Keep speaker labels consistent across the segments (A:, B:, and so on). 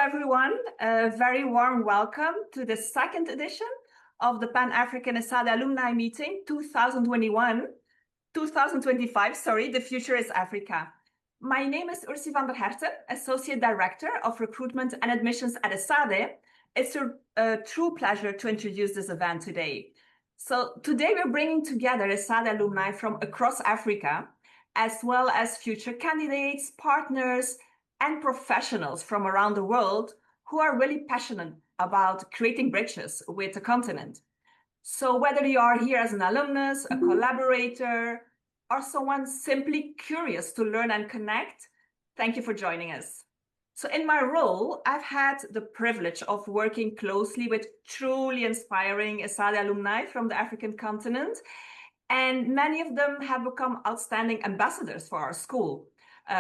A: everyone. A very warm welcome to the second edition of the Pan-African Esade Alumni Meeting 2025, sorry, the future is Africa. My name is Ursi van der Herten, Associate Director of Recruitment and Admissions at Esade. It's a true pleasure to introduce this event today. So today we're bringing together Esade alumni from across Africa, as well as future candidates, partners, and professionals from around the world who are really passionate about creating bridges with the continent. So whether you are here as an alumnus, a collaborator, or someone simply curious to learn and connect, thank you for joining us. So in my role, I've had the privilege of working closely with truly inspiring Esade alumni from the African continent, and many of them have become outstanding ambassadors for our school,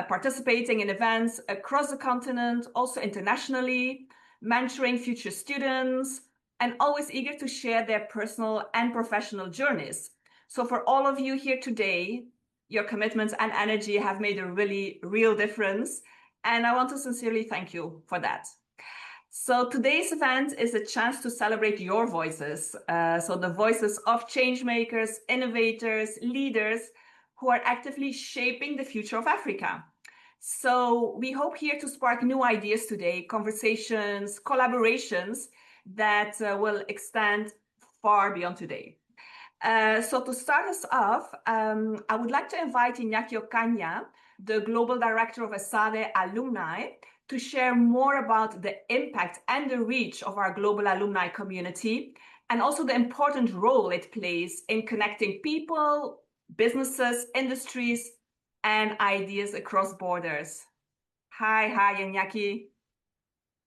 A: participating in events across the continent, also internationally, mentoring future students, and always eager to share their personal and professional journeys. So for all of you here today, your commitment and energy have made a really real difference, and I want to sincerely thank you for that. So today's event is a chance to celebrate your voices, so the voices of change makers, innovators, leaders, who are actively shaping the future of Africa. So we hope here to spark new ideas today, conversations, collaborations that will extend far beyond today. So to start us off, I would like to invite Iñaki Ocaña, the Global Director of Esade Alumni, to share more about the impact and the reach of our global alumni community, and also the important role it plays in connecting people, businesses, industries, and ideas across borders. Hi, Iñaki.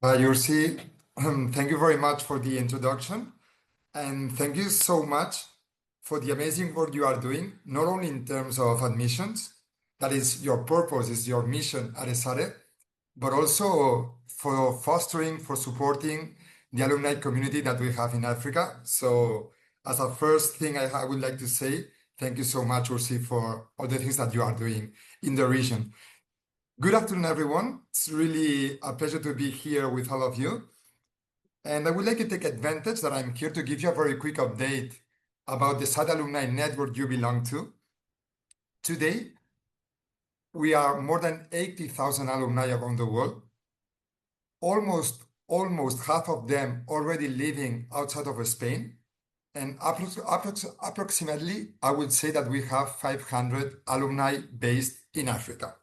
B: Hi, Ursi. Thank you very much for the introduction. And thank you so much for the amazing work you are doing, not only in terms of admissions, that is your purpose, is your mission at Esade, but also for fostering, for supporting the alumni community that we have in Africa. So as a first thing, I would like to say, thank you so much, Ursi, for all the things that you are doing in the region. Good afternoon, everyone. It's really a pleasure to be here with all of you. And I would like to take advantage that I'm here to give you a very quick update about the Esade Alumni Network you belong to. Today, we are more than 80,000 alumni around the world. Almost half of them already living outside of Spain. And approximately, I would say that we have 500 alumni based in Africa.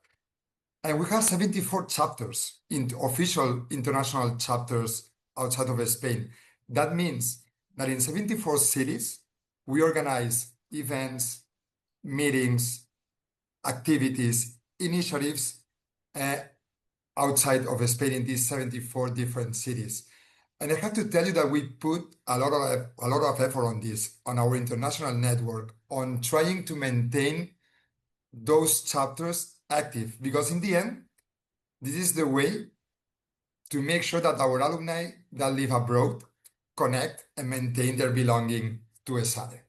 B: And we have 74 chapters, official international chapters outside of Spain. That means that in 74 cities, we organize events, meetings, activities, initiatives outside of Spain in these 74 different cities. And I have to tell you that we put a lot of effort on this, on our international network, on trying to maintain those chapters active, because in the end, this is the way to make sure that our alumni that live abroad connect and maintain their belonging to Esade.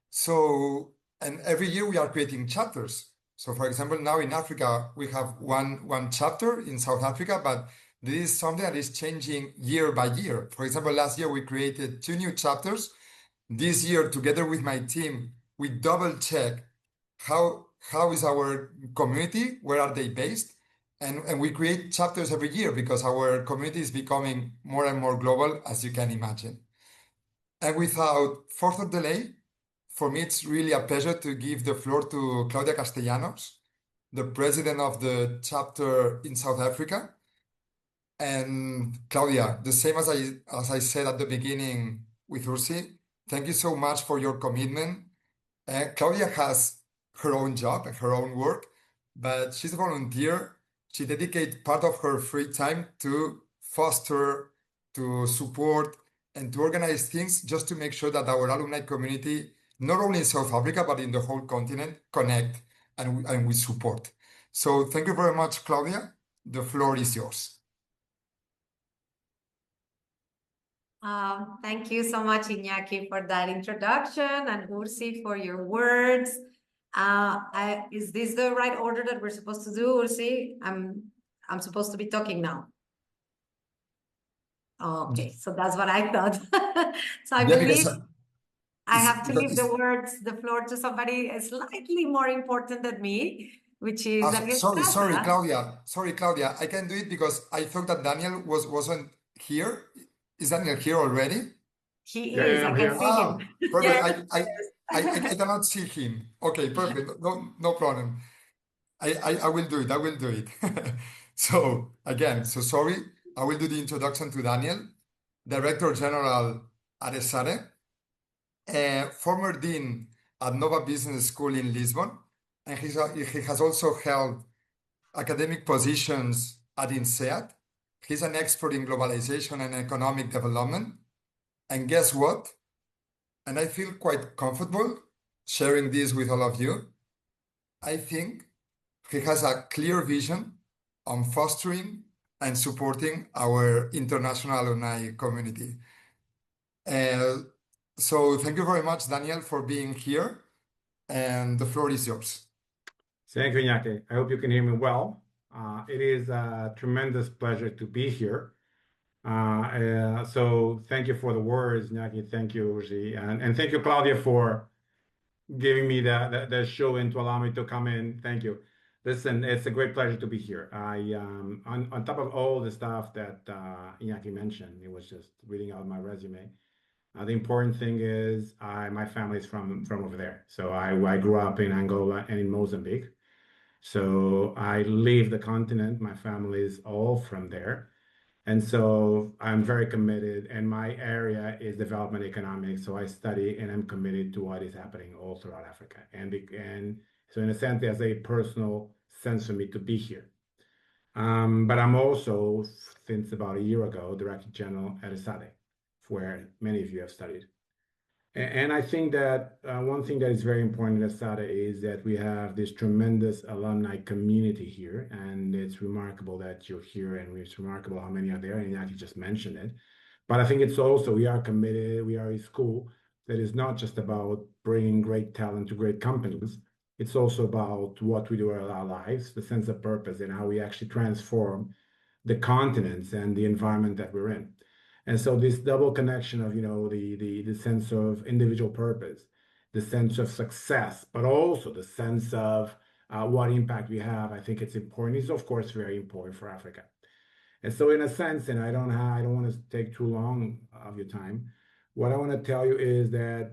B: So, and every year we are creating chapters. So for example, now in Africa, we have one chapter in South Africa, but this is something that is changing year by year. For example, last year we created 2 new chapters. This year, together with my team, we double check how is our community, where are they based? And we create chapters every year because our community is becoming more and more global, as you can imagine. And without further delay, for me, it's really a pleasure to give the floor to Claudia Castellanos, the president of the chapter in South Africa. And Claudia, the same as I said at the beginning with Ursi, thank you so much for your commitment. Claudia has her own job and her own work, but she's a volunteer. She dedicates part of her free time to foster, to support, and to organize things just to make sure that our alumni community, not only in South Africa, but in the whole continent, connect and we support. So thank you very much, Claudia. The floor is yours.
C: Thank you so much, Iñaki, for that introduction, and Ursi for your words. Is this the right order that we're supposed to do, Ursi? I'm supposed to be talking now. Okay, so that's what I thought. So I
B: Yeah,
C: believe I
B: it's,
C: have to
B: because
C: leave the floor to somebody slightly more important than me, which is Daniel
B: sorry,
C: Casa.
B: Claudia. Sorry, Claudia. I can do it because I thought that Daniel wasn't here. Is Daniel here already?
C: He
D: Yeah,
C: is,
D: yeah,
C: I
D: I'm
C: can
D: here.
C: see him.
B: Perfect.
A: Yes,
B: I cannot see him. Okay, perfect. No problem. I will do it. I will do it. So again, so sorry. I will do the introduction to Daniel, Director General at Esade, former Dean at Nova Business School in Lisbon, and he has also held academic positions at INSEAD. He's an expert in globalization and economic development. And guess what? And I feel quite comfortable sharing this with all of you. I think he has a clear vision on fostering and supporting our international alumni community. Uh, so thank you very much, Daniel, for being here. And the floor is yours.
D: Thank you, Iñaki. I hope you can hear me well. It is a tremendous pleasure to be here. So thank you for the words, Iñaki. Thank you, Ursi. And thank you, Claudia, for giving me the show and to allow me to come in. Thank you. Listen, it's a great pleasure to be here. On top of all the stuff that Iñaki mentioned, it was just reading out my resume. The important thing is my family is from over there. So I grew up in Angola and in Mozambique. So I leave the continent. My family is all from there. And so I'm very committed, and my area is development economics. So I study and I'm committed to what is happening all throughout Africa. And so, in a sense, there's a personal sense for me to be here. But I'm also, since about a year ago, Director General at Esade, where many of you have studied. And I think that one thing that is very important at Esade is that we have this tremendous alumni community here, and it's remarkable that you're here, and it's remarkable how many are there, and Iñaki just mentioned it. But I think it's also, we are committed, we are a school that is not just about bringing great talent to great companies. It's also about what we do in our lives, the sense of purpose, and how we actually transform the continents and the environment that we're in. And so this double connection of, the sense of individual purpose, the sense of success, but also the sense of what impact we have, I think it's important. It's of course very important for Africa. And so in a sense, and I don't want to take too long of your time, what I want to tell you is that,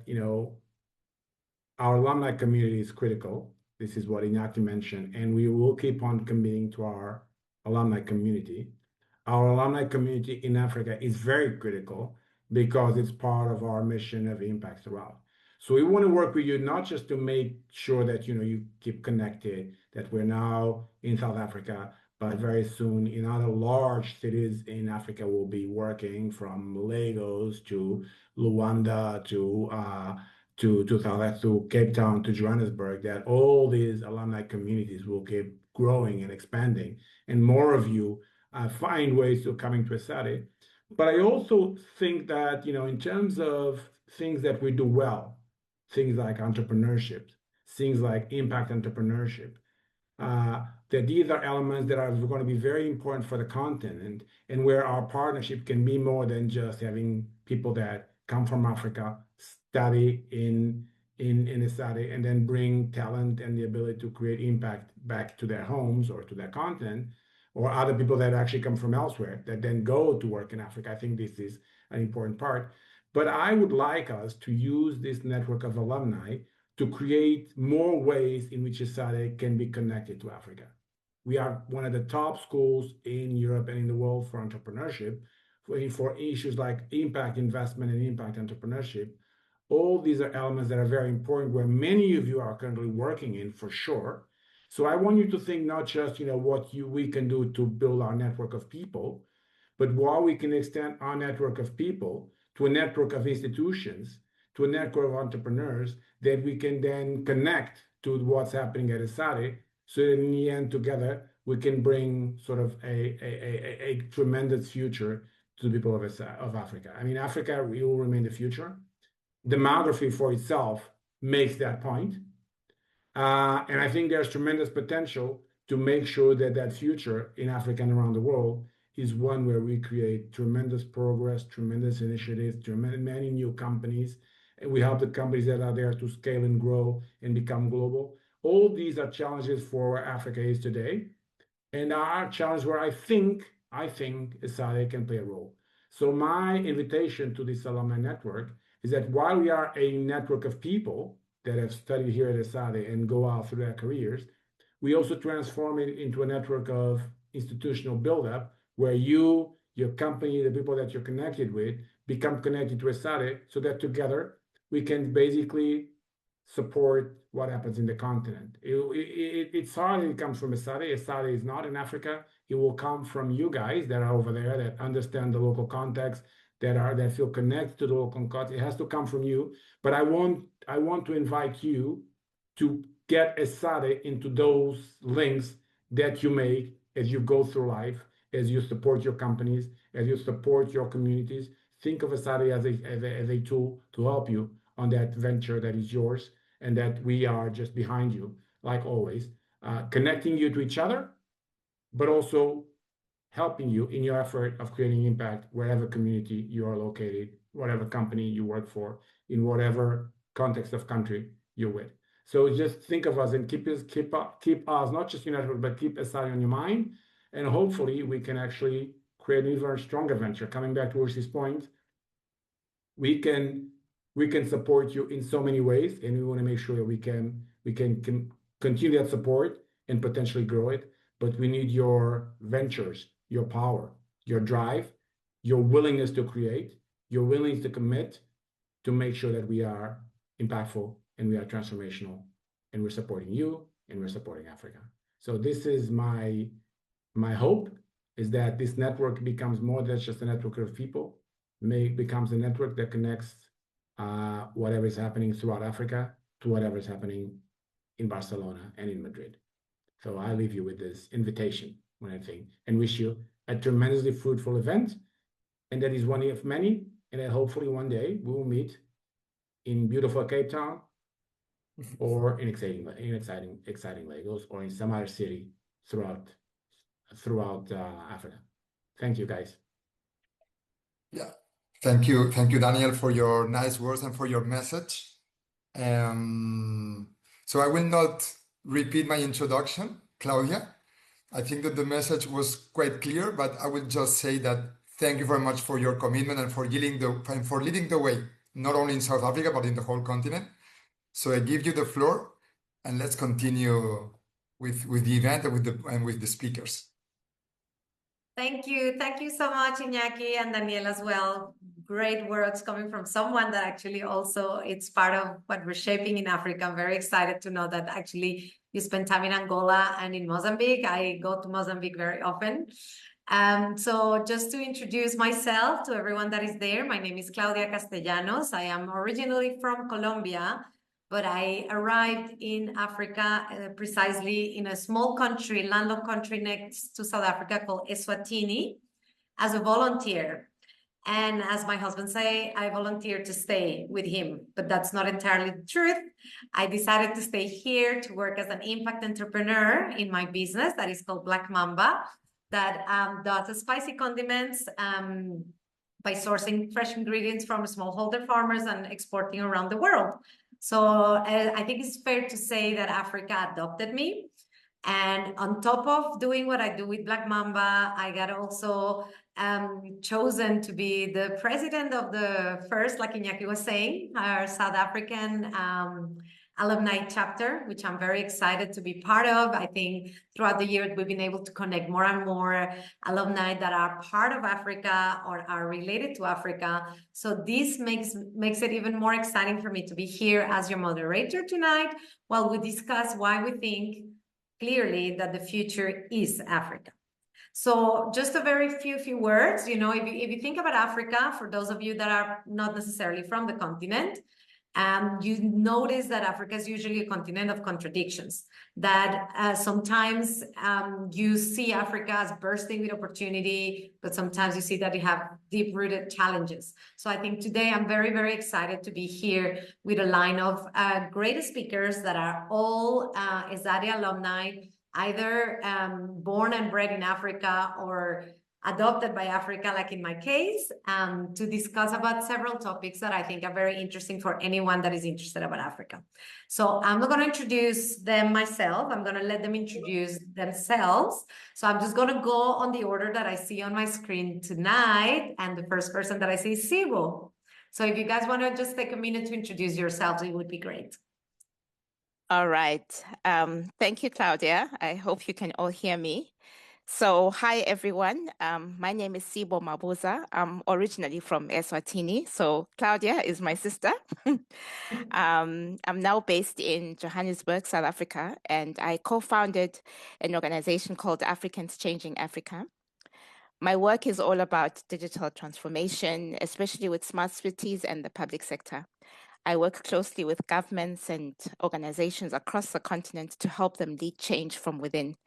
D: our alumni community is critical. This is what Iñaki mentioned, and we will keep on committing to our alumni community. Our alumni community in Africa is very critical because it's part of our mission of impact throughout. So we want to work with you not just to make sure that you keep connected, that we're now in South Africa, but very soon in other large cities in Africa we'll be working, from Lagos to Luanda to Cape Town to Johannesburg, that all these alumni communities will keep growing and expanding, and more of you find ways to coming to Esade. But I also think that, in terms of things that we do well, things like entrepreneurship, things like impact entrepreneurship, that these are elements that are going to be very important for the continent, and where our partnership can be more than just having people that come from Africa, study in Esade, and then bring talent and the ability to create impact back to their homes or to their continent, or other people that actually come from elsewhere that then go to work in Africa. I think this is an important part. But I would like us to use this network of alumni to create more ways in which Esade can be connected to Africa. We are one of the top schools in Europe and in the world for entrepreneurship, for issues like impact investment and impact entrepreneurship. All these are elements that are very important, where many of you are currently working in, for sure. So I want you to think not just, what we can do to build our network of people, but how we can extend our network of people to a network of institutions, to a network of entrepreneurs that we can then connect to what's happening at Esade, so that in the end, together, we can bring sort of a tremendous future to the people of Africa. I mean, Africa will remain the future. Demography for itself makes that point. And I think there's tremendous potential to make sure that that future in Africa and around the world is one where we create tremendous progress, tremendous initiatives, many new companies, and we help the companies that are there to scale and grow and become global. All these are challenges for where Africa is today, and are challenges where I think Esade can play a role. So my invitation to this alumni network is that while we are a network of people that have studied here at Esade and go out through their careers, we also transform it into a network of institutional buildup where you, your company, the people that you're connected with, become connected to Esade, so that together we can basically support what happens in the continent. It's hard. It comes from Esade. Esade is not in Africa. It will come from you guys that are over there, that understand the local context, that feel connected to the local context. It has to come from you. But I want to invite you to get Esade into those links that you make as you go through life, as you support your companies, as you support your communities. Think of Esade as a tool to help you on that venture that is yours, and that we are just behind you, like always, connecting you to each other, but also helping you in your effort of creating impact wherever community you are located, whatever company you work for, in whatever context of country you're with. So just think of us and keep us not just in network, but keep Esade on your mind, and hopefully we can actually create an even stronger venture. Coming back to Ursi's point, we can support you in so many ways, and we want to make sure that we can continue that support and potentially grow it. But we need your ventures, your power, your drive, your willingness to create, your willingness to commit, to make sure that we are impactful and we are transformational, and we're supporting you and we're supporting Africa. So this is my hope, is that this network becomes more than just a network of people, becomes a network that connects whatever is happening throughout Africa to whatever is happening in Barcelona and in Madrid. So I leave you with this invitation, when I think, and wish you a tremendously fruitful event, and that is one of many, and that hopefully one day we will meet in beautiful Cape Town, or in exciting Lagos, or in some other city throughout Africa. Thank you, guys.
B: Yeah, thank you, Daniel, for your nice words and for your message. So I will not repeat my introduction, Claudia. I think that the message was quite clear, but I will just say that thank you very much for your commitment and for leading the way, not only in South Africa, but in the whole continent. So I give you the floor, and let's continue with the event and with the speakers.
C: Thank you so much, Iñaki and Daniel as well. Great words coming from someone that actually also it's part of what we're shaping in Africa. I'm very excited to know that actually you spend time in Angola and in Mozambique. I go to Mozambique very often. So just to introduce myself to everyone that is there, my name is Claudia Castellanos. I am originally from Colombia, but I arrived in Africa precisely in a small country, landlocked country next to South Africa called Eswatini, as a volunteer. And as my husband say, I volunteered to stay with him, but that's not entirely the truth. I decided to stay here to work as an impact entrepreneur in my business that is called Black Mamba, that does spicy condiments by sourcing fresh ingredients from smallholder farmers and exporting around the world. So I think it's fair to say that Africa adopted me. And on top of doing what I do with Black Mamba, I got also chosen to be the president of the first, like Iñaki was saying, our South African alumni chapter, which I'm very excited to be part of. I think throughout the year, we've been able to connect more and more alumni that are part of Africa or are related to Africa. So this makes it even more exciting for me to be here as your moderator tonight, while we discuss why we think clearly that the future is Africa. So just a very few words, you know, if you think about Africa, for those of you that are not necessarily from the continent, you notice that Africa is usually a continent of contradictions, that sometimes you see Africa as bursting with opportunity, but sometimes you see that you have deep-rooted challenges. So I think today I'm very excited to be here with a line of great speakers that are all Esade alumni, either born and bred in Africa or adopted by Africa, like in my case, to discuss about several topics that I think are very interesting for anyone that is interested about Africa. So I'm not going to introduce them myself. I'm going to let them introduce themselves. So I'm just going to go on the order that I see on my screen tonight. And the first person that I see is Sibo. So if you guys want to just take a minute to introduce yourselves, it would be great.
E: All right. Thank you, Claudia. I hope you can all hear me. So, hi, everyone. My name is Sibo Mabuza. I'm originally from Eswatini. So, Claudia is my sister. I'm now based in Johannesburg, South Africa, and I co-founded an organization called Africans Changing Africa. My work is all about digital transformation, especially with smart cities and the public sector. I work closely with governments and organizations across the continent to help them lead change from within.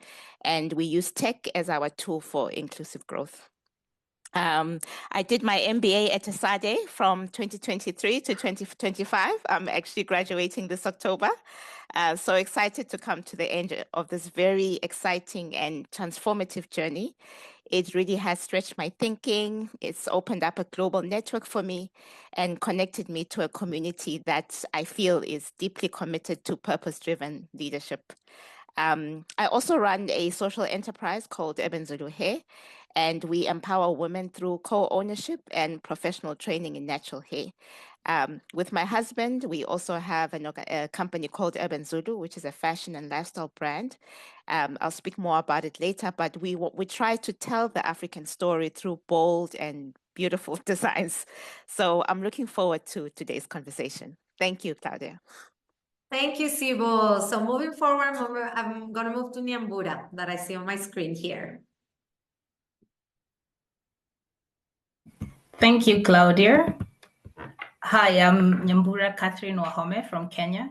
E: And we use tech as our tool for inclusive growth. I did my MBA at Esade from 2023 to 2025. I'm actually graduating this October. So excited to come to the end of this very exciting and transformative journey. It really has stretched my thinking. It's opened up a global network for me and connected me to a community that I feel is deeply committed to purpose-driven leadership. I also run a social enterprise called Ebenzulu Hair, and we empower women through co-ownership and professional training in natural hair. With my husband, we also have a company called Ebenzulu, which is a fashion and lifestyle brand. I'll speak more about it later, but we try to tell the African story through bold and beautiful designs. So I'm looking forward to today's conversation. Thank you, Claudia.
C: Thank you, Sibo. So moving forward, I'm going to move to Nyambura that I see on my screen here.
F: Thank you, Claudia. Hi, I'm Nyambura Catherine Wahome from Kenya.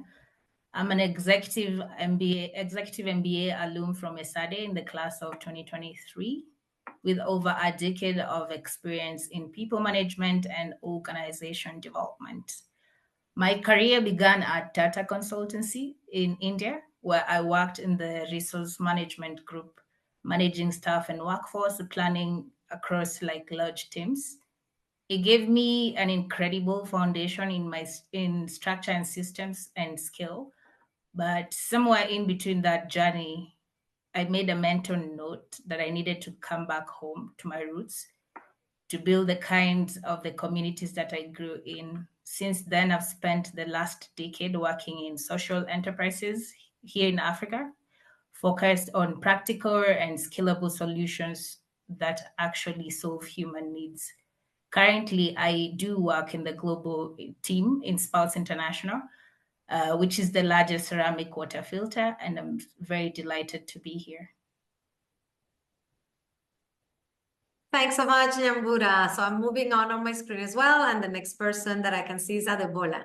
F: I'm an executive MBA alum from Esade in the class of 2023, with over a decade of experience in people management and organization development. My career began at Tata Consultancy in India, where I worked in the resource management group, managing staff and workforce planning across large teams. It gave me an incredible foundation in structure and systems and skill. But somewhere in between that journey, I made a mental note that I needed to come back home to my roots to build the kinds of the communities that I grew in. Since then, I've spent the last decade working in social enterprises here in Africa, focused on practical and scalable solutions that actually solve human needs. Currently, I do work in the global team in Spouts International, which is the largest ceramic water filter, and I'm very delighted to be here.
C: Thanks so much, Nyambura. So I'm moving on my screen as well, and the next person that I can see is Adebola.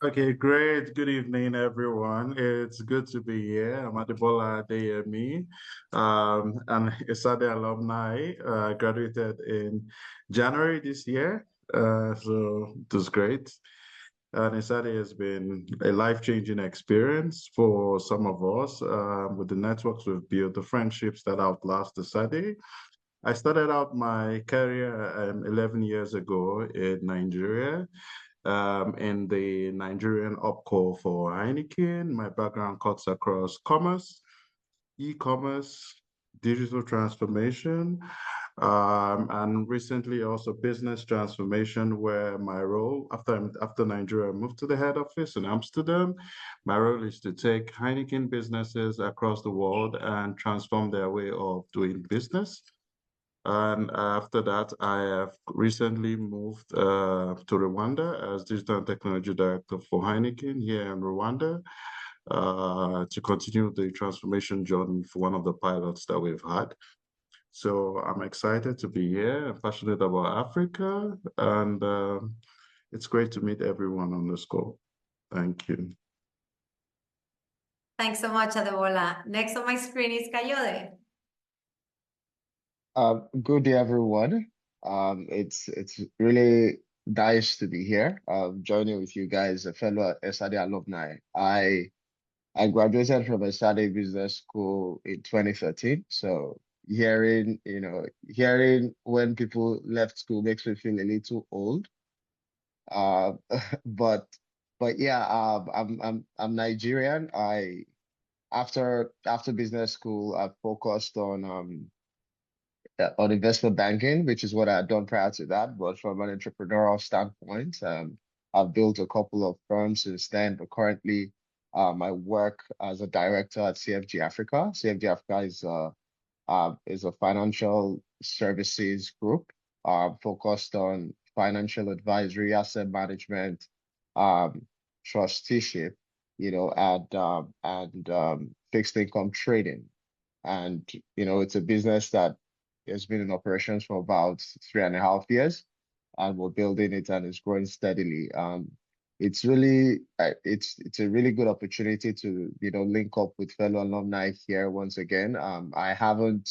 G: Okay, great. Good evening, everyone. It's good to be here. I'm Adebola Adeyemi. I'm Esade alumni. Graduated in January this year, so it was great. And Esade has been a life-changing experience for some of us with the networks we've built, the friendships that outlast Esade. I started out my career 11 years ago in Nigeria. In the Nigerian OPCO for Heineken. My background cuts across commerce, e-commerce, digital transformation, and recently also business transformation, where my role after Nigeria moved to the head office in Amsterdam. My role is to take Heineken businesses across the world and transform their way of doing business. And after that, I have recently moved to Rwanda as Digital and Technology Director for Heineken here in Rwanda to continue the transformation journey for one of the pilots that we've had. So I'm excited to be here. I'm passionate about Africa, and it's great to meet everyone on this call. Thank you.
C: Thanks so much, Adebola. Next on my screen is Kayode.
H: Good day, everyone. It's really nice to be here, joining with you guys, a fellow Esade alumni. I I graduated from Esade Business School in 2013. So hearing when people left school makes me feel a little old. Uh, but yeah, I'm Nigerian. After business school, I focused on investment banking, which is what I had done prior to that. But from an entrepreneurial standpoint, I've built a couple of firms since then. But currently, I work as a director at CFG Africa. CFG Africa is a financial services group focused on financial advisory, asset management, um, trusteeship, and fixed income trading. And it's a business that has been in operations for about 3.5 years, and we're building it and it's growing steadily. It's really it's a really good opportunity to link up with fellow alumni here once again. I haven't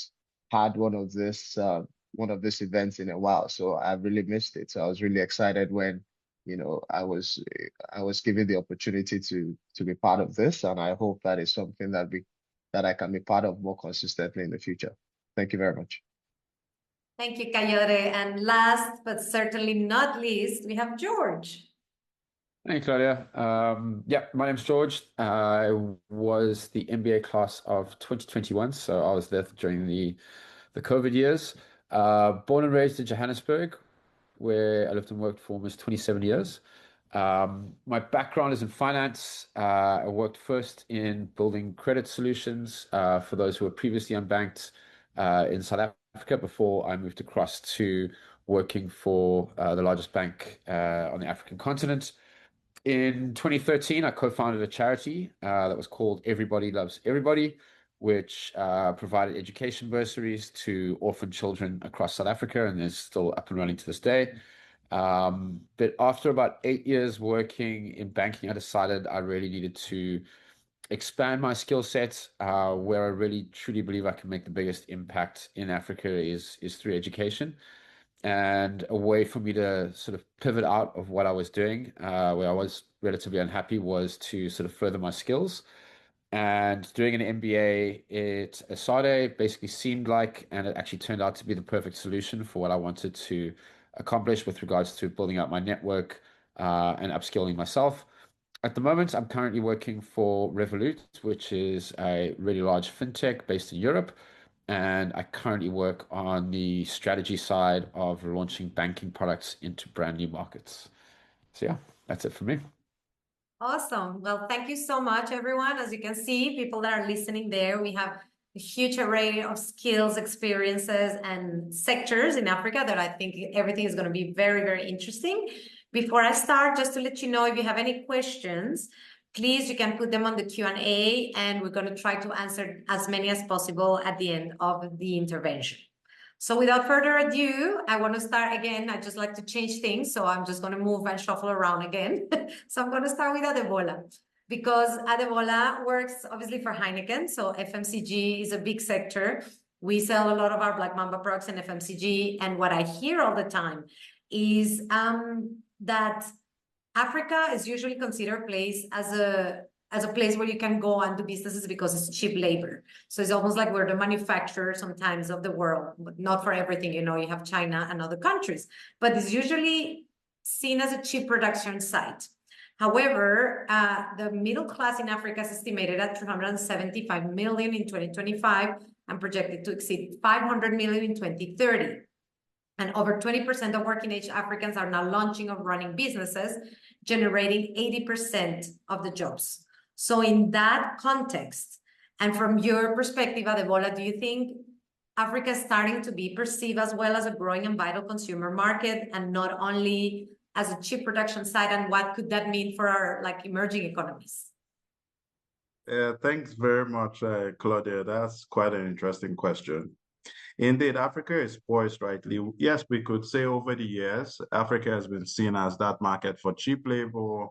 H: had one of these events in a while, so I really missed it. So I was really excited when I was given the opportunity to be part of this, and I hope that is something that I can be part of more consistently in the future. Thank you very much.
C: Thank you, Kayode. And last but certainly not least, we have George.
I: Hey, Claudia. Yeah, my name's George. I was the MBA class of 2021, so I was there during the COVID years. Born and raised in Johannesburg, where I lived and worked for almost 27 years. My background is in finance. I worked first in building credit solutions for those who were previously unbanked in South Africa before I moved across to working for the largest bank on the African continent. In 2013, I co-founded a charity that was called Everybody Loves Everybody, which provided education bursaries to orphan children across South Africa, and is still up and running to this day. But after about 8 years working in banking, I decided I really needed to expand my skill set. Where I really truly believe I can make the biggest impact in Africa is through education. And a way for me to sort of pivot out of what I was doing, where I was relatively unhappy, was to sort of further my skills. And doing an MBA at Esade basically seemed like, and it actually turned out to be the perfect solution for what I wanted to accomplish with regards to building out my network and upskilling myself. At the moment, I'm currently working for Revolut, which is a really large fintech based in Europe. And I currently work on the strategy side of launching banking products into brand new markets. So yeah, that's it for me.
C: Awesome. Well, thank you so much, everyone. As you can see, people that are listening there, we have a huge array of skills, experiences, and sectors in Africa that I think everything is going to be very, very interesting. Before I start, just to let you know, if you have any questions, please, you can put them on the Q&A, and we're going to try to answer as many as possible at the end of the intervention. So without further ado, I want to start again. I just like to change things, so I'm just going to move and shuffle around again. So I'm going to start with Adebola, because Adebola works obviously for Heineken. So FMCG is a big sector. We sell a lot of our Black Mamba products in FMCG. And what I hear all the time is that Africa is usually considered a place as a place where you can go and do businesses because it's cheap labor. So it's almost like we're the manufacturer sometimes of the world, but not for everything. You have China and other countries, but it's usually seen as a cheap production site. However, the middle class in Africa is estimated at 375 million in 2025 and projected to exceed 500 million in 2030. And over 20% of working age Africans are now launching or running businesses, generating 80% of the jobs. So in that context, and from your perspective, Adebola, do you think Africa is starting to be perceived as well as a growing and vital consumer market, and not only as a cheap production site? And what could that mean for our emerging economies?
G: Thanks very much, Claudia. That's quite an interesting question. Indeed, Africa is poised rightly. Yes, we could say over the years, Africa has been seen as that market for cheap labor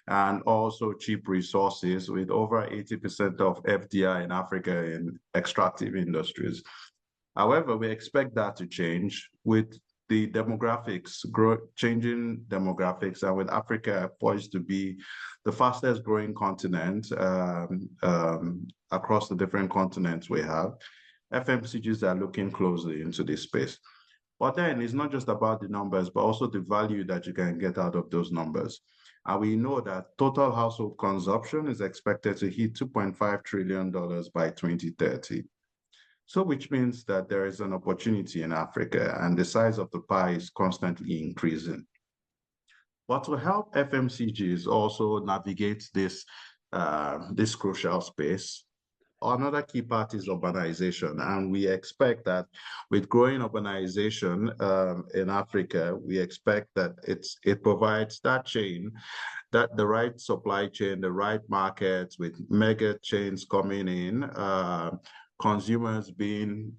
G: and also cheap resources, with over 80% of FDI in Africa in extractive industries. However, we expect that to change with the demographics, changing demographics, and with Africa poised to be the fastest growing continent across the different continents we have, FMCGs are looking closely into this space. But then it's not just about the numbers, but also the value that you can get out of those numbers. And we know that total household consumption is expected to hit $2.5 trillion by 2030. So which means that there is an opportunity in Africa and the size of the pie is constantly increasing. But to help FMCGs also navigate this crucial space, another key part is urbanization. And we expect that with growing urbanization in Africa, we expect that it provides that chain, that the right supply chain, the right markets with mega chains coming in, consumers being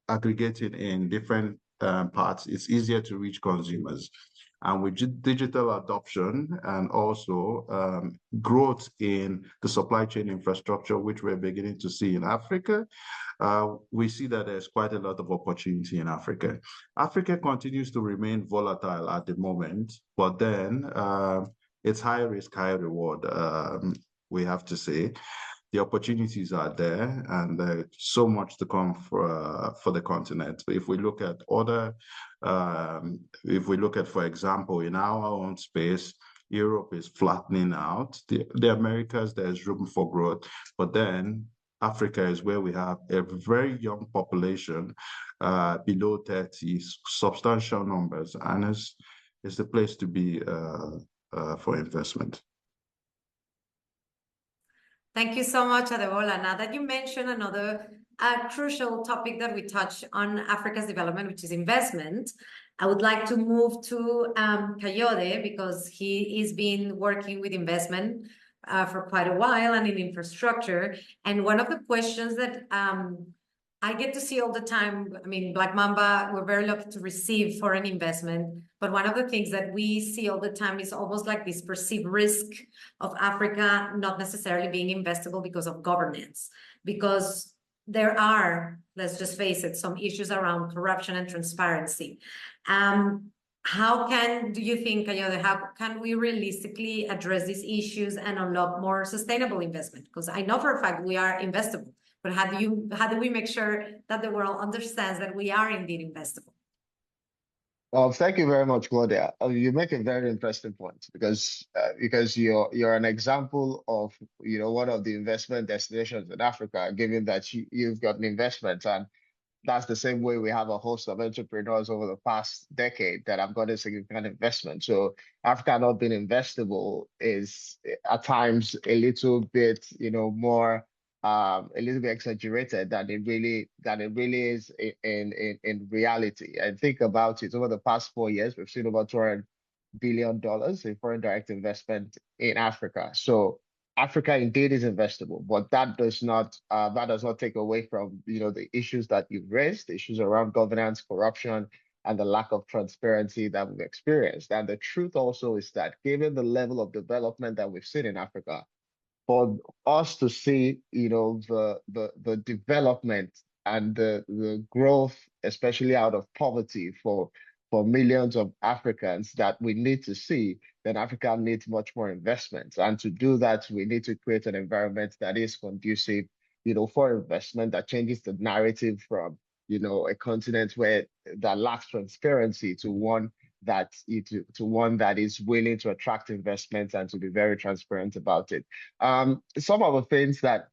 G: aggregated in different parts, it's easier to reach consumers. And with digital adoption and also growth in the supply chain infrastructure, which we're beginning to see in Africa, we see that there's quite a lot of opportunity in Africa. Africa continues to remain volatile at the moment, but then it's high risk, high reward, we have to say. The opportunities are there, and there's so much to come for the continent. If we look at for example, in our own space, Europe is flattening out. The Americas, there's room for growth, but then Africa is where we have a very young population, below 30, substantial numbers, and it's the place to be for investment.
C: Thank you so much, Adebola. Now that you mentioned another crucial topic that we touch on Africa's development, which is investment, I would like to move to Kayode, because he has been working with investment for quite a while and in infrastructure. And one of the questions that I get to see all the time, I mean, Black Mamba, we're very lucky to receive foreign investment, but one of the things that we see all the time is almost like this perceived risk of Africa not necessarily being investable because of governance, because there are, let's just face it, some issues around corruption and transparency. Do you think, Kayode, how can we realistically address these issues and unlock more sustainable investment? Because I know for a fact we are investable. But how do we make sure that the world understands that we are indeed investable?
H: Well, thank you very much, Claudia. You make a very interesting point, because you're an example of one of the investment destinations in Africa, given that you've got an investment, and that's the same way we have a host of entrepreneurs over the past decade that have got a significant investment. So Africa not being investable is at times a little bit more a little bit exaggerated than it really is in reality. And think about it, over the past 4 years, we've seen over $200 billion in foreign direct investment in Africa. So Africa indeed is investable, but that does not take away from the issues that you've raised, the issues around governance, corruption, and the lack of transparency that we've experienced. And the truth also is that given the level of development that we've seen in Africa, for us to see, the development and the growth, especially out of poverty for millions of Africans that we need to see, then Africa needs much more investment. And to do that, we need to create an environment that is conducive, for investment, that changes the narrative from, a continent that lacks transparency to one that is willing to attract investments and to be very transparent about it. Some of the things that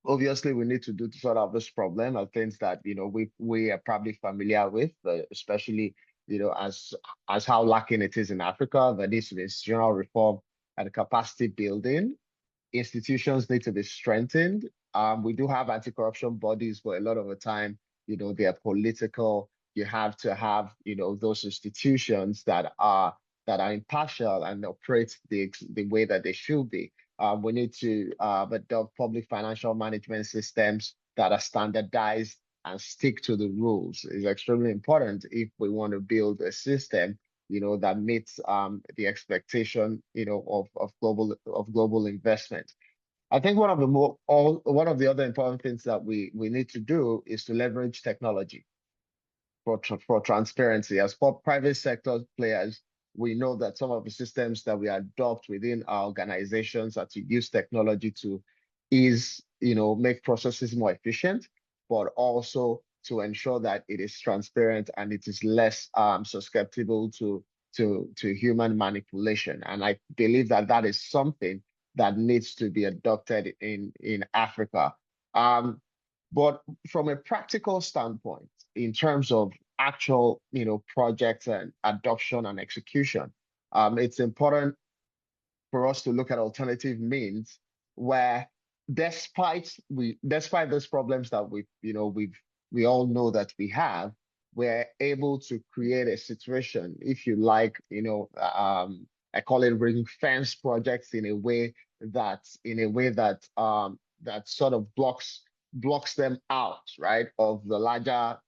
H: obviously we need to do to sort out this problem are things that we are probably familiar with, especially as how lacking it is in Africa. There needs to be institutional reform and capacity building. Institutions need to be strengthened. We do have anti-corruption bodies, but a lot of the time, they are political. You have to have, those institutions that are impartial and operate the way that they should be. We need to adopt public financial management systems that are standardized and stick to the rules. Is extremely important if we want to build a system, that meets the expectation, of global investment. I think one of the other important things that we need to do is to leverage technology. for transparency. As for private sector players, we know that some of the systems that we adopt within our organizations are to use technology to make processes more efficient, but also to ensure that it is transparent and it is less susceptible to human manipulation. And I believe that that is something that needs to be adopted in Africa. But from a practical standpoint, in terms of actual, projects and adoption and execution, it's important for us to look at alternative means where, despite those problems that we all know that we have, we're able to create a situation, if you like, I call it ring fence projects in a way that that sort of blocks them out, right, of the larger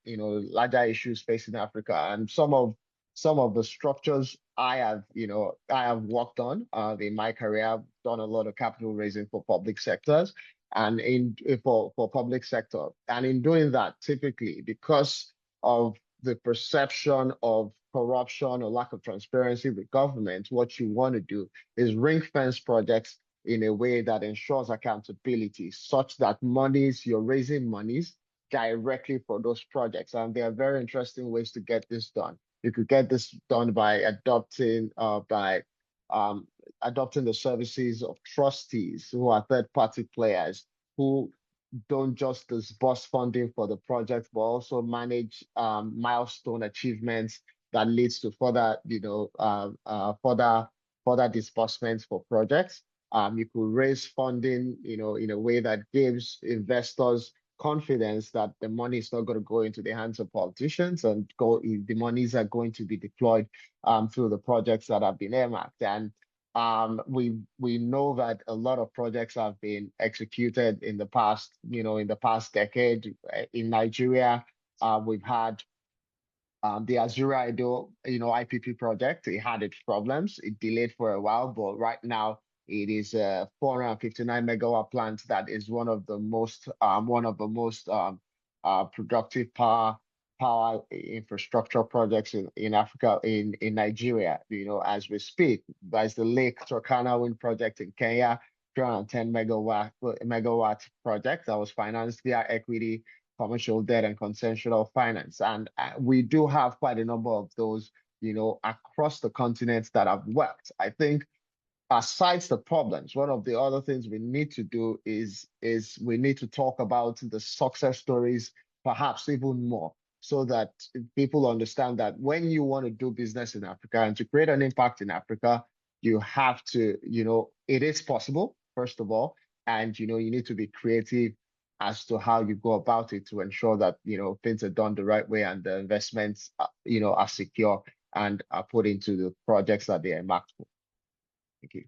H: issues facing Africa. And some of the structures I have worked on in my career. I've done a lot of capital raising for public sectors and for public sector. And in doing that, typically because of the perception of corruption or lack of transparency with government, what you want to do is ring fence projects in a way that ensures accountability, such that you're raising monies directly for those projects. And there are very interesting ways to get this done. You could get this done by adopting the services of trustees who are third-party players who don't just disburse funding for the project, but also manage milestone achievements that leads to further disbursements for projects. You could raise funding, in a way that gives investors confidence that the money is not going to go into the hands of politicians and the monies are going to be deployed through the projects that have been earmarked. And we know that a lot of projects have been executed in the past decade. In Nigeria, we've had the Azura Edo, IPP project. It had its problems. It delayed for a while, but right now it is a 459 megawatt plant that is one of the most productive power infrastructure projects in Africa, in Nigeria, as we speak. There's the Lake Turkana wind project in Kenya, 310 megawatt project that was financed via equity, commercial debt, and consensual finance. And we do have quite a number of those, across the continent that have worked. I think aside the problems, one of the other things we need to do is we need to talk about the success stories, perhaps even more, so that people understand that when you want to do business in Africa and to create an impact in Africa, you have to, it is possible, first of all, and, you need to be creative as to how you go about it to ensure that, things are done the right way and the investments, are secure and are put into the projects that they are marked for. Thank you.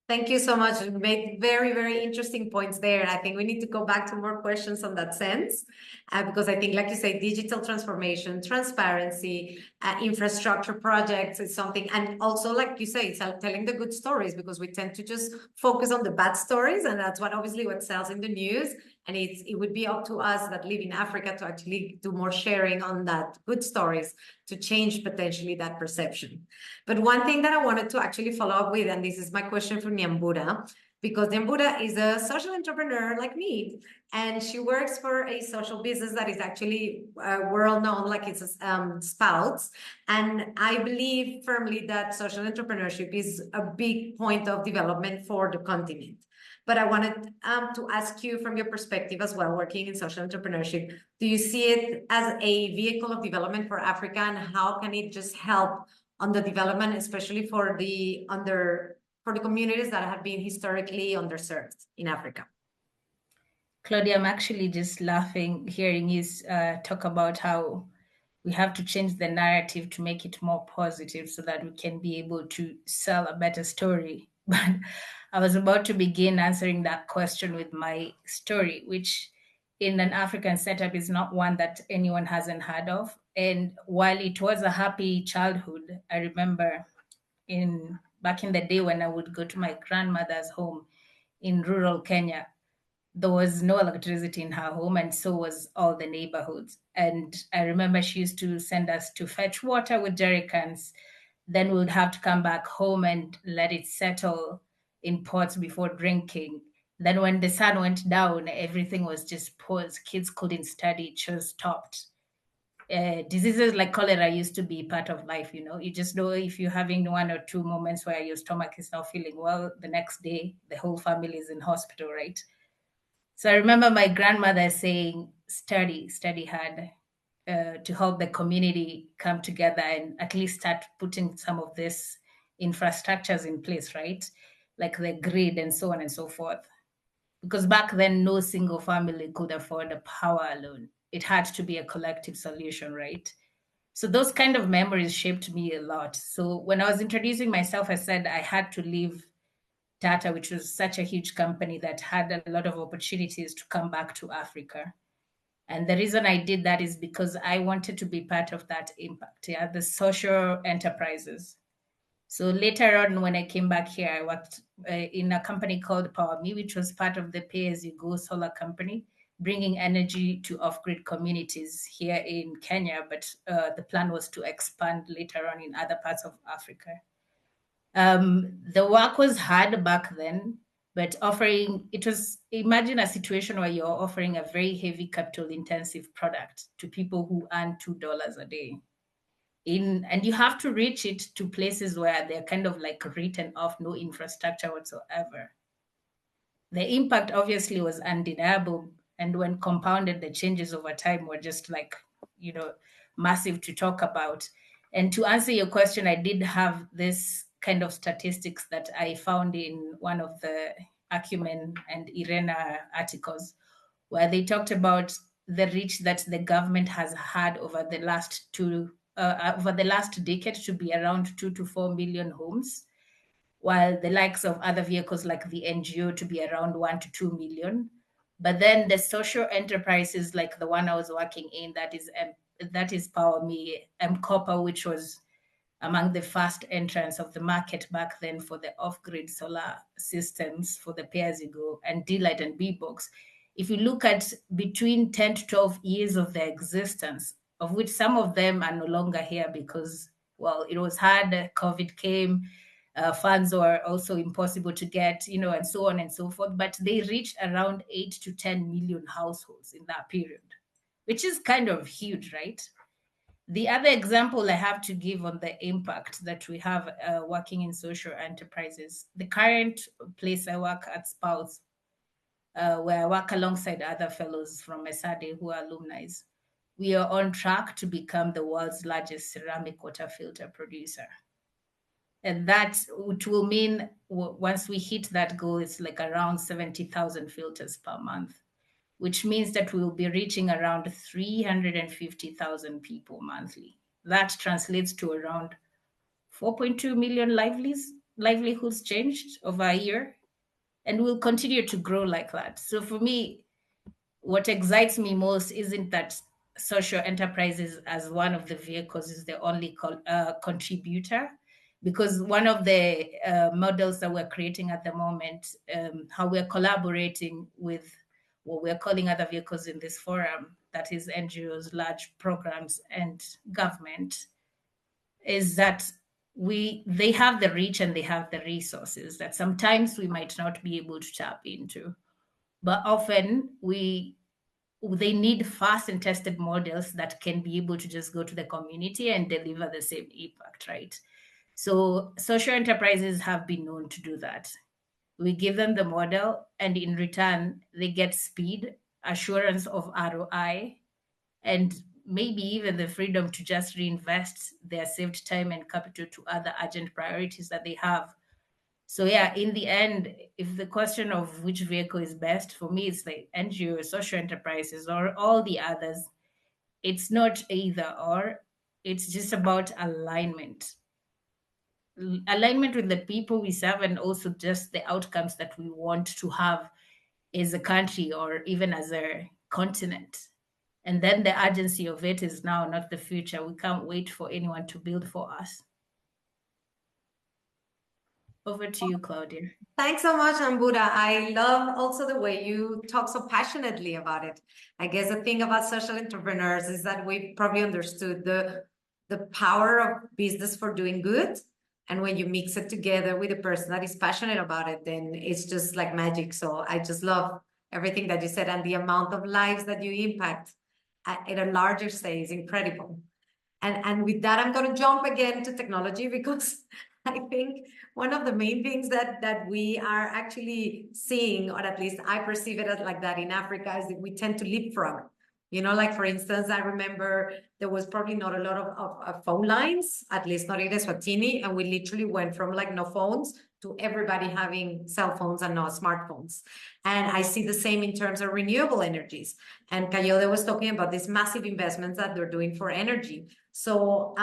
C: Thank you so much. You made very, very interesting points there. I think we need to go back to more questions on that sense, because I think, like you say, digital transformation, transparency, infrastructure projects is something, and also, like you say, telling the good stories, because we tend to just focus on the bad stories, and that's what sells in the news. And it would be up to us that live in Africa to actually do more sharing on that good stories to change potentially that perception. But one thing that I wanted to actually follow up with, and this is my question for Nyambura, because Nyambura is a social entrepreneur like me, and she works for a social business that is actually world known, like it's Spouts. And I believe firmly that social entrepreneurship is a big point of development for the continent. But I wanted to ask you from your perspective as well, working in social entrepreneurship, do you see it as a vehicle of development for Africa, and how can it just help on the development, especially for the communities that have been historically underserved in Africa?
F: Claudia, I'm actually just laughing hearing you talk about how we have to change the narrative to make it more positive so that we can be able to sell a better story. But I was about to begin answering that question with my story, which in an African setup is not one that anyone hasn't heard of. And while it was a happy childhood, I remember back in the day when I would go to my grandmother's home in rural Kenya, there was no electricity in her home, and so was all the neighborhoods. And I remember she used to send us to fetch water with jerry cans. Then we would have to come back home and let it settle in pots before drinking. Then when the sun went down, everything was just paused. Kids couldn't study, it just stopped. Diseases like cholera used to be part of life. You just know if you're having 1 or 2 moments where your stomach is not feeling well, the next day the whole family is in hospital, right? So I remember my grandmother saying, study hard, to help the community come together and at least start putting some of this infrastructures in place, right? Like the grid and so on and so forth. Because back then, no single family could afford the power alone. It had to be a collective solution, right? So those kind of memories shaped me a lot. So when I was introducing myself, I said I had to leave Tata, which was such a huge company that had a lot of opportunities to come back to Africa. And the reason I did that is because I wanted to be part of that impact, the social enterprises. So later on, when I came back here, I worked in a company called PowerMe, which was part of the pay-as-you-go solar company, bringing energy to off-grid communities here in Kenya. But the plan was to expand later on in other parts of Africa. The work was hard back then, but imagine a situation where you're offering a very heavy capital intensive product to people who earn $2 a day. And you have to reach it to places where they're kind of like written off, no infrastructure whatsoever. The impact obviously was undeniable. And when compounded, the changes over time were just like, massive to talk about. And to answer your question, I did have this kind of statistics that I found in one of the Acumen and Irena articles, where they talked about the reach that the government has had over the last decade to be around 2 to 4 million homes, while the likes of other vehicles like the NGO to be around 1 to 2 million. But then the social enterprises like the one I was working in, that is PowerMe, Copper, which was among the first entrants of the market back then for the off-grid solar systems for the pay-as-you-go, and D-Light and B-Box. If you look at between 10 to 12 years of their existence, of which some of them are no longer here because, well, it was hard, COVID came, funds were also impossible to get, and so on and so forth. But they reached around 8 to 10 million households in that period, which is kind of huge, right? The other example I have to give on the impact that we have working in social enterprises, the current place I work at Spouse, where I work alongside other fellows from Esade who are alumni, we are on track to become the world's largest ceramic water filter producer. And that will mean once we hit that goal, it's like around 70,000 filters per month, which means that we will be reaching around 350,000 people monthly. That translates to around 4.2 million livelihoods changed over a year, and will continue to grow like that. So for me, what excites me most isn't that social enterprises as one of the vehicles is the only contributor, because one of the models that we're creating at the moment, how we're collaborating with what we're calling other vehicles in this forum, that is NGOs, large programs, and government, is that they have the reach and they have the resources that sometimes we might not be able to tap into. But often they need fast and tested models that can be able to just go to the community and deliver the same impact, right? So social enterprises have been known to do that. We give them the model, and in return, they get speed, assurance of ROI, and maybe even the freedom to just reinvest their saved time and capital to other urgent priorities that they have. So yeah, in the end, if the question of which vehicle is best, for me, it's like NGO, social enterprises, or all the others. It's not either or, it's just about alignment. Alignment with the people we serve, and also just the outcomes that we want to have as a country or even as a continent. And then the urgency of it is now, not the future. We can't wait for anyone to build for us. Over to you, Claudia.
C: Thanks so much, Ambuda. I love also the way you talk so passionately about it. I guess the thing about social entrepreneurs is that we probably understood the power of business for doing good. And when you mix it together with a person that is passionate about it, then it's just like magic. So I just love everything that you said, and the amount of lives that you impact at a larger scale is incredible. And with that, I'm going to jump again to technology, because I think one of the main things that we are actually seeing, or at least I perceive it as like that in Africa, is that we tend to leapfrog. You know, like for instance, I remember there was probably not a lot of phone lines, at least not in Eswatini, and we literally went from like no phones to everybody having cell phones and not smartphones. And I see the same in terms of renewable energies. And Kayode was talking about these massive investments that they're doing for energy. So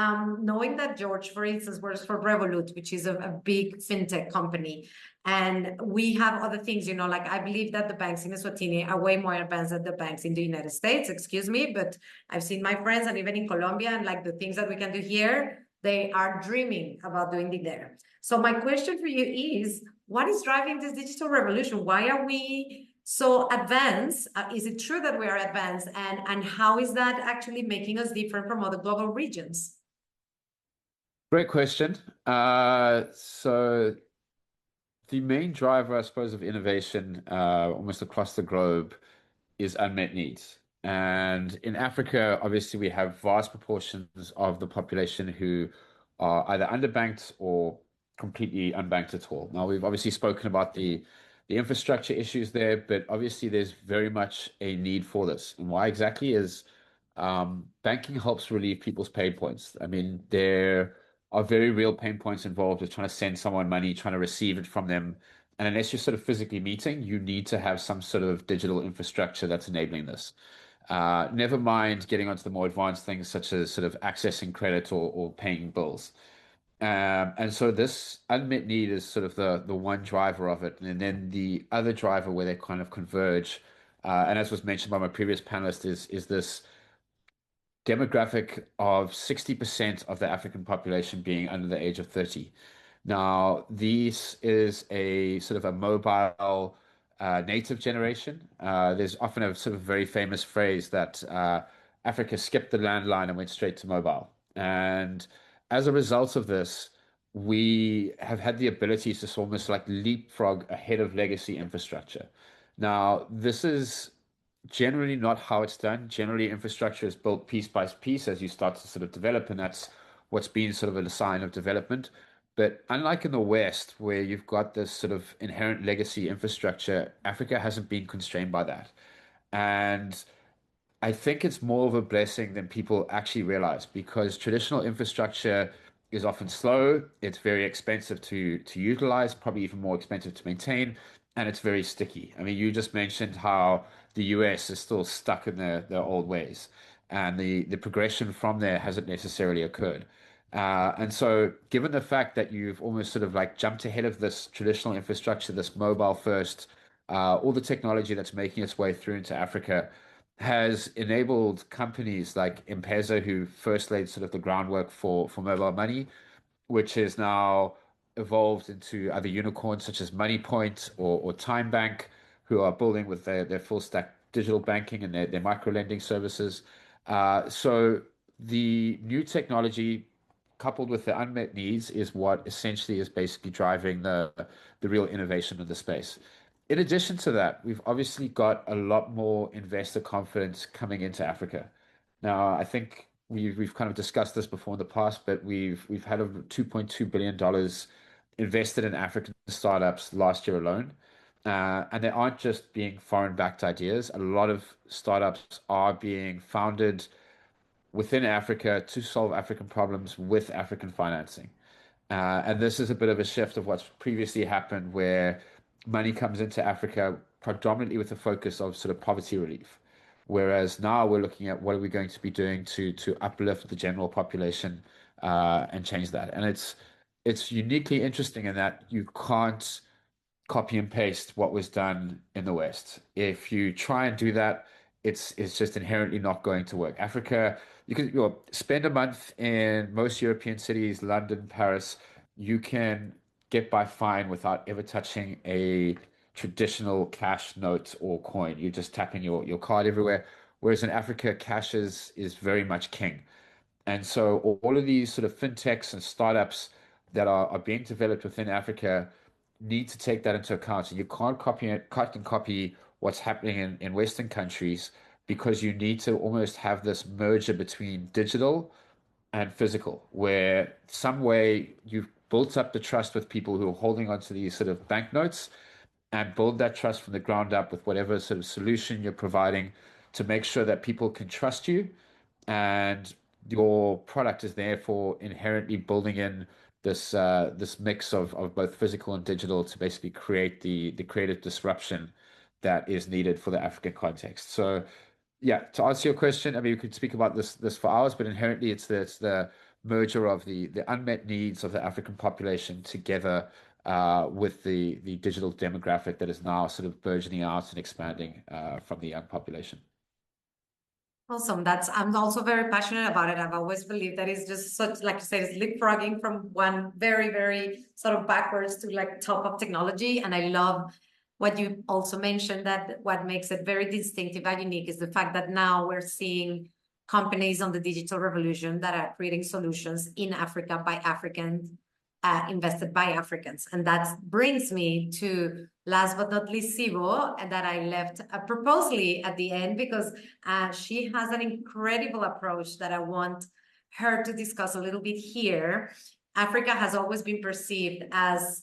C: knowing that George, for instance, works for Revolut, which is a big fintech company, and we have other things, you know, like I believe that the banks in Eswatini are way more advanced than the banks in the United States, excuse me, but I've seen my friends, and even in Colombia, and like the things that we can do here, they are dreaming about doing it there. So my question for you is, what is driving this digital revolution? Why are we so advanced? Is it true that we are advanced? And how is that actually making us different from other global regions?
I: Great question. So the main driver, I suppose, of innovation almost across the globe is unmet needs. And in Africa, obviously, we have vast proportions of the population who are either underbanked or completely unbanked at all. Now, we've obviously spoken about the infrastructure issues there, but obviously there's very much a need for this. And why exactly is banking helps relieve people's pain points. I mean, there are very real pain points involved with trying to send someone money, trying to receive it from them. And unless you're sort of physically meeting, you need to have some sort of digital infrastructure that's enabling this. Never mind getting onto the more advanced things such as sort of accessing credit or paying bills. And so this unmet need is sort of the one driver of it. And then the other driver where they kind of converge, and as was mentioned by my previous panelist, is this demographic of 60% of the African population being under the age of 30. Now, this is a sort of a mobile native generation. There's often a sort of very famous phrase that Africa skipped the landline and went straight to mobile. And as a result of this, we have had the ability to almost like leapfrog ahead of legacy infrastructure. Now, this is generally not how it's done. Generally, infrastructure is built piece by piece as you start to sort of develop, and that's what's been sort of a sign of development. But unlike in the West, where you've got this sort of inherent legacy infrastructure, Africa hasn't been constrained by that. And I think it's more of a blessing than people actually realize, because traditional infrastructure is often slow, it's very expensive to utilize, probably even more expensive to maintain, and it's very sticky. I mean, you just mentioned how the US is still stuck in their old ways, and the progression from there hasn't necessarily occurred. And so, given the fact that you've almost sort of like jumped ahead of this traditional infrastructure, this mobile first, all the technology that's making its way through into Africa has enabled companies like M-Pesa, who first laid sort of the groundwork for mobile money, which is now evolved into other unicorns such as MoneyPoint or TimeBank, who are building with their full stack digital banking and their micro lending services. So the new technology coupled with the unmet needs is what essentially is basically driving the real innovation in the space. In addition to that, we've obviously got a lot more investor confidence coming into Africa. Now, I think we've kind of discussed this before in the past, but we've had over $2.2 billion invested in African startups last year alone. And they aren't just being foreign-backed ideas. A lot of startups are being founded within Africa to solve African problems with African financing. And this is a bit of a shift of what's previously happened, where money comes into Africa predominantly with a focus of sort of poverty relief. Whereas now we're looking at what are we going to be doing to uplift the general population and change that. And it's uniquely interesting in that you can't copy and paste what was done in the West. If you try and do that, it's just inherently not going to work. Africa, you can spend a month in most European cities, London, Paris. You can get by fine without ever touching a traditional cash note or coin. You're just tapping your card everywhere. Whereas in Africa, cash is very much king. And so all of these sort of fintechs and startups that are being developed within Africa need to take that into account. So you can't cut and copy what's happening in Western countries, because you need to almost have this merger between digital and physical, where some way you've built up the trust with people who are holding onto these sort of banknotes, and build that trust from the ground up with whatever sort of solution you're providing to make sure that people can trust you, and your product is therefore inherently building in this mix of both physical and digital to basically create the creative disruption that is needed for the African context. So yeah, to answer your question, I mean, we could speak about this for hours, but inherently it's the merger of the unmet needs of the African population together with the digital demographic that is now sort of burgeoning out and expanding from the young population.
C: Awesome. I'm also very passionate about it. I've always believed that it's just such, like you said, it's leapfrogging from one very, very sort of backwards to like top of technology. And I love what you also mentioned, that what makes it very distinctive and unique is the fact that now we're seeing companies on the digital revolution that are creating solutions in Africa by Africans, invested by Africans. And that brings me to, last but not least, Sibo, and that I left purposely at the end, because she has an incredible approach that I want her to discuss a little bit here. Africa has always been perceived as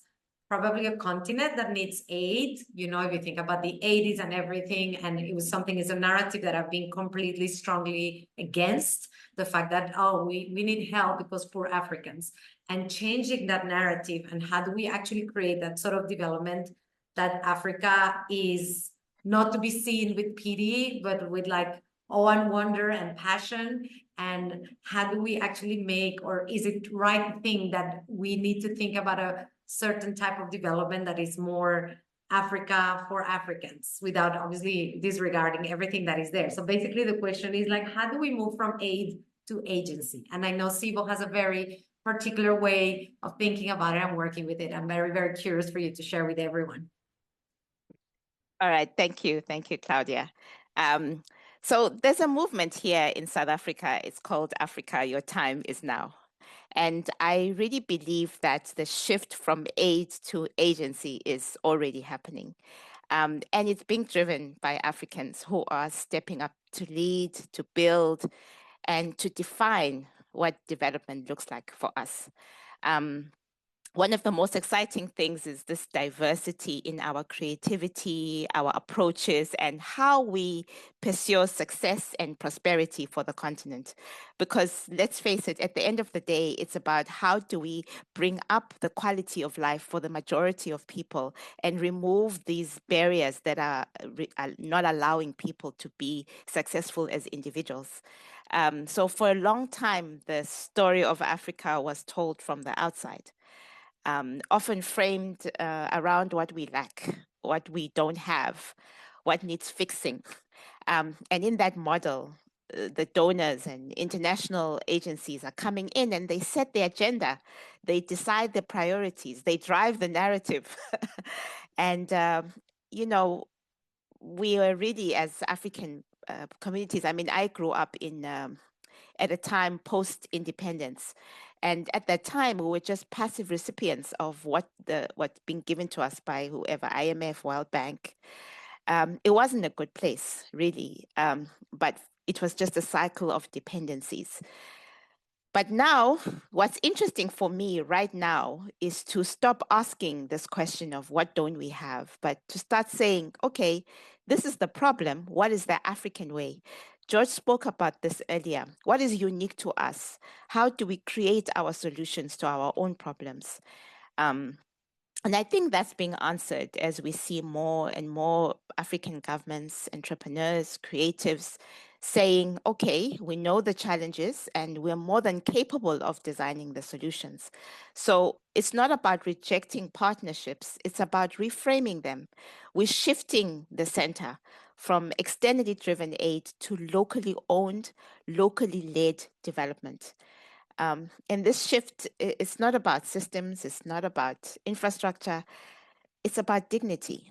C: probably a continent that needs aid. You know, if you think about the 80s and everything, and it was something, is a narrative that I've been completely strongly against, the fact that, oh, we need help because poor Africans, and changing that narrative. And how do we actually create that sort of development that Africa is not to be seen with pity, but with like awe and wonder and passion? And how do we actually make, or is it right thing that we need to think about a certain type of development that is more Africa for Africans, without obviously disregarding everything that is there? So basically the question is like, how do we move from aid to agency? And I know Sibo has a very particular way of thinking about it and working with it. I'm very, very curious for you to share with everyone.
E: All right, thank you, Claudia. So there's a movement here in South Africa. It's called Africa, Your Time Is Now. And I really believe that the shift from aid to agency is already happening. And it's being driven by Africans who are stepping up to lead, to build, and to define what development looks like for us. One of the most exciting things is this diversity in our creativity, our approaches, and how we pursue success and prosperity for the continent. Because let's face it, at the end of the day, it's about how do we bring up the quality of life for the majority of people and remove these barriers that are not allowing people to be successful as individuals. So for a long time, the story of Africa was told from the outside. Often framed around what we lack, what we don't have, what needs fixing. And in that model, the donors and international agencies are coming in and they set the agenda, they decide the priorities, they drive the narrative. And, you know, we are really, as African communities, I mean, I grew up in at a time post-independence. And at that time, we were just passive recipients of what's been given to us by whoever, IMF, World Bank. It wasn't a good place, really, but it was just a cycle of dependencies. But now, what's interesting for me right now is to stop asking this question of what don't we have, but to start saying, okay, this is the problem. What is the African way? George spoke about this earlier. What is unique to us? How do we create our solutions to our own problems? And I think that's being answered as we see more and more African governments, entrepreneurs, creatives saying, okay, we know the challenges and we're more than capable of designing the solutions. So it's not about rejecting partnerships, it's about reframing them. We're shifting the center from externally driven aid to locally owned, locally led development. And this shift, it's not about systems, it's not about infrastructure, it's about dignity,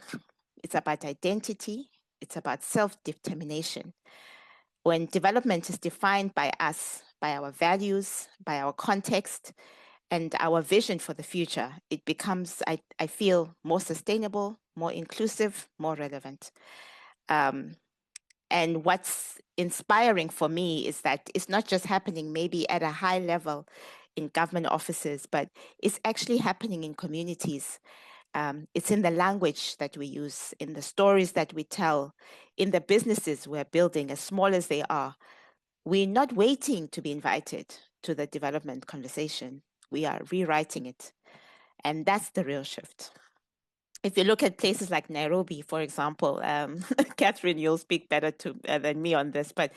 E: it's about identity, it's about self-determination. When development is defined by us, by our values, by our context, and our vision for the future, it becomes, I feel, more sustainable, more inclusive, more relevant. And what's inspiring for me is that it's not just happening maybe at a high level in government offices, but it's actually happening in communities. It's in the language that we use, in the stories that we tell, in the businesses we're building, as small as they are. We're not waiting to be invited to the development conversation. We are rewriting it. And that's the real shift. If you look at places like Nairobi, for example, Catherine, you'll speak better than me on this, but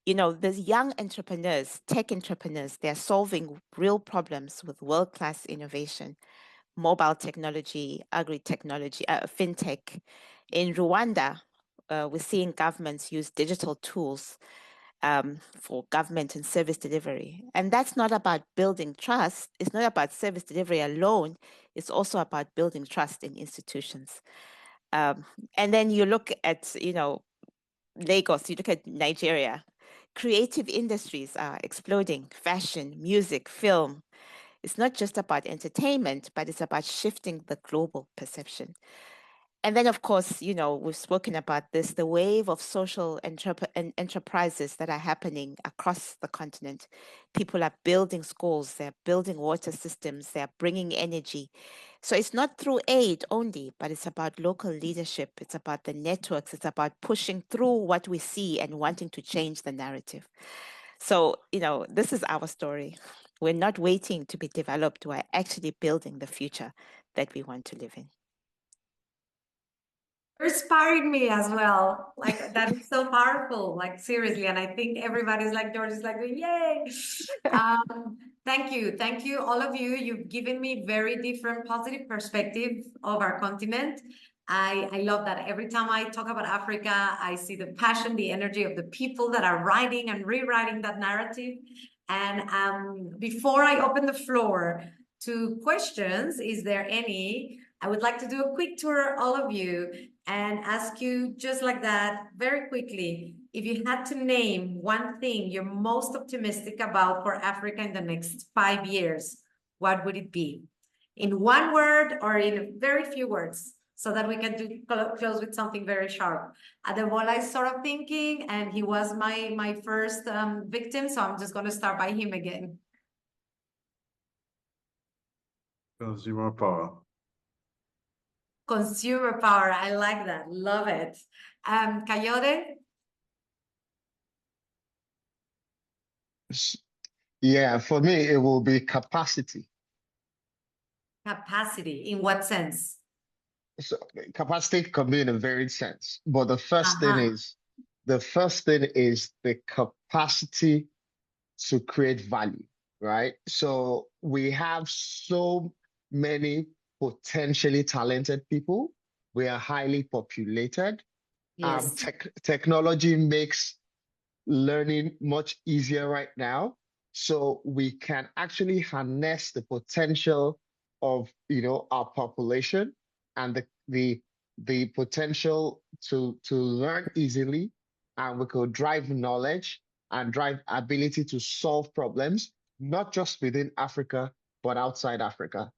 E: there's young entrepreneurs, tech entrepreneurs, they're solving real problems with world-class innovation, mobile technology, agri-technology, fintech. In Rwanda, we're seeing governments use digital tools for government and service delivery. And that's not about building trust. It's not about service delivery alone. It's also about building trust in institutions. And then you look at, Lagos, you look at Nigeria, creative industries are exploding, fashion, music, film. It's not just about entertainment, but it's about shifting the global perception. And then, of course, we've spoken about this, the wave of social enterprises that are happening across the continent. People are building schools, they're building water systems, they're bringing energy. So it's not through aid only, but it's about local leadership. It's about the networks. It's about pushing through what we see and wanting to change the narrative. So, this is our story. We're not waiting to be developed. We're actually building the future that we want to live in.
C: Inspiring me as well. Like, that is so powerful, like, seriously. And I think everybody's like, George is like, yay. Thank you, all of you. You've given me very different positive perspective of our continent. I love that. Every time I talk about Africa, I see the passion, the energy of the people that are writing and rewriting that narrative. And before I open the floor to questions, is there any? I would like to do a quick tour, all of you, and ask you just like that, very quickly, if you had to name one thing you're most optimistic about for Africa in the next 5 years, what would it be? In one word or in very few words, so that we can close with something very sharp. Adebola is sort of thinking, and he was my first victim, so I'm just going to start by him again.
G: Consumer power.
C: Consumer power. I like that. Love it. Kayode?
H: Yeah, for me, it will be capacity.
C: Capacity. In what sense?
H: So capacity can be in a varied sense, but the first thing is the capacity to create value, right? So we have so many potentially talented people. We are highly populated.
C: Yes.
H: Technology makes learning much easier right now. So we can actually harness the potential of our population and the potential to learn easily, and we could drive knowledge and drive ability to solve problems, not just within Africa, but outside Africa.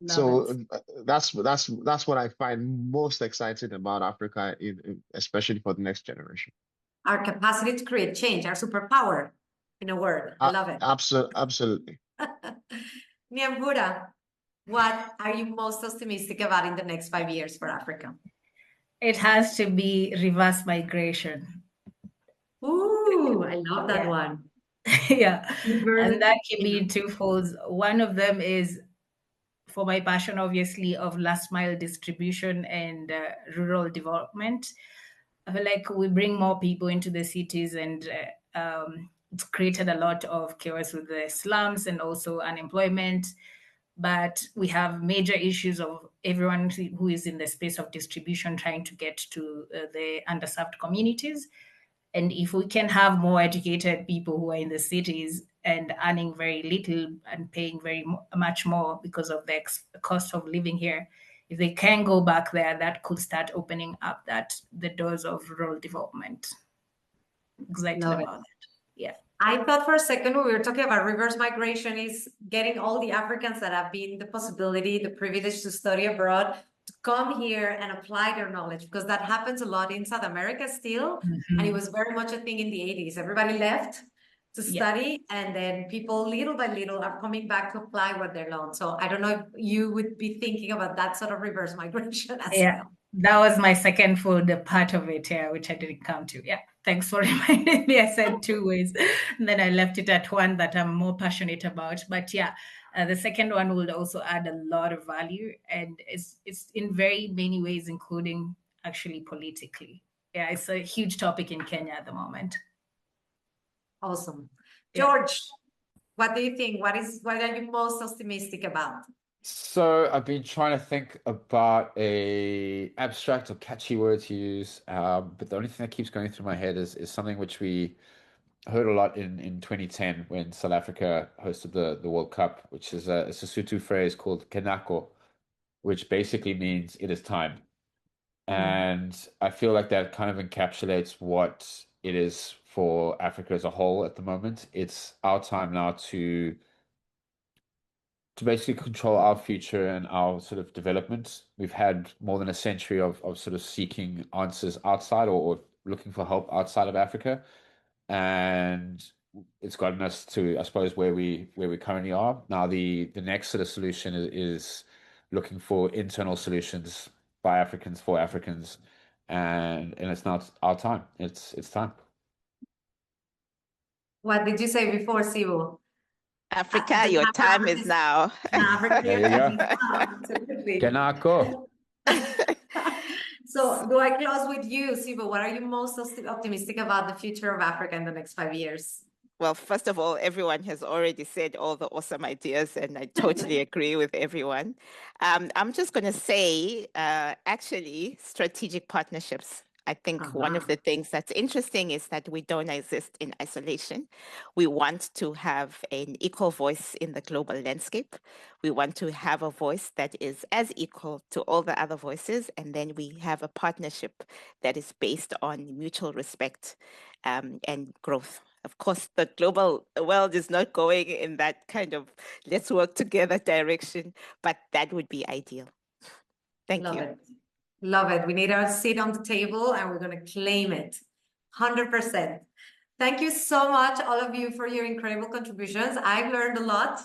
H: That's what I find most exciting about Africa, especially for the next generation.
C: Our capacity to create change, our superpower, in a word. I love it.
H: Absolutely.
C: Nyambura, what are you most optimistic about in the next 5 years for Africa?
F: It has to be reverse migration.
C: Ooh, I love that one.
F: Yeah, and that can be twofold. One of them is for my passion, obviously, of last mile distribution and rural development. I feel like we bring more people into the cities, and it's created a lot of chaos with the slums and also unemployment. But we have major issues of everyone who is in the space of distribution trying to get to the underserved communities. And if we can have more educated people who are in the cities and earning very little and paying much more because of the cost of living here. If they can go back there, that could start opening up the doors of rural development. Excited
C: Love it.
F: about that. Yeah.
C: I thought for a second when we were talking about reverse migration is getting all the Africans that have been the possibility, the privilege to study abroad, to come here and apply their knowledge, because that happens a lot in South America still. And it was very much a thing in the 80s. Everybody left to study, and then people little by little are coming back to apply what they learned. So I don't know if you would be thinking about that sort of reverse migration as well.
F: That was my second for the part of it, which I didn't come to. Yeah, thanks for reminding me. I said 2 ways, and then I left it at one that I'm more passionate about. But yeah, the second one will also add a lot of value, and it's in very many ways, including actually politically. Yeah, it's a huge topic in Kenya at the moment.
C: Awesome. George, what do you think? What are you most optimistic about?
I: So I've been trying to think about a abstract or catchy word to use, but the only thing that keeps going through my head is something which we heard a lot in 2010 when South Africa hosted the World Cup, which is a Sesotho phrase called kenako, which basically means it is time. And I feel like that kind of encapsulates what it is for Africa as a whole at the moment. It's our time now to basically control our future and our sort of development. We've had more than a century of sort of seeking answers outside or looking for help outside of Africa. And it's gotten us to, I suppose, where we currently are. Now the next sort of solution is looking for internal solutions by Africans for Africans. And it's now our time. It's time.
C: What did you say before, Sibo?
E: Africa, your time is now.
C: Africa,
I: There you go.
C: Absolutely.
I: Kenako.
C: So do I close with you, Sibo? What are you most optimistic about the future of Africa in the next 5 years?
E: Well, first of all, everyone has already said all the awesome ideas, and I totally agree with everyone. I'm just going to say, actually, strategic partnerships. I think one of the things that's interesting is that we don't exist in isolation. We want to have an equal voice in the global landscape. We want to have a voice that is as equal to all the other voices, and then we have a partnership that is based on mutual respect and growth. Of course, the global world is not going in that kind of let's work together direction, but that would be ideal. Thank you.
C: It. Love it. We need our seat on the table and we're going to claim it. 100%. Thank you so much, all of you, for your incredible contributions. I've learned a lot.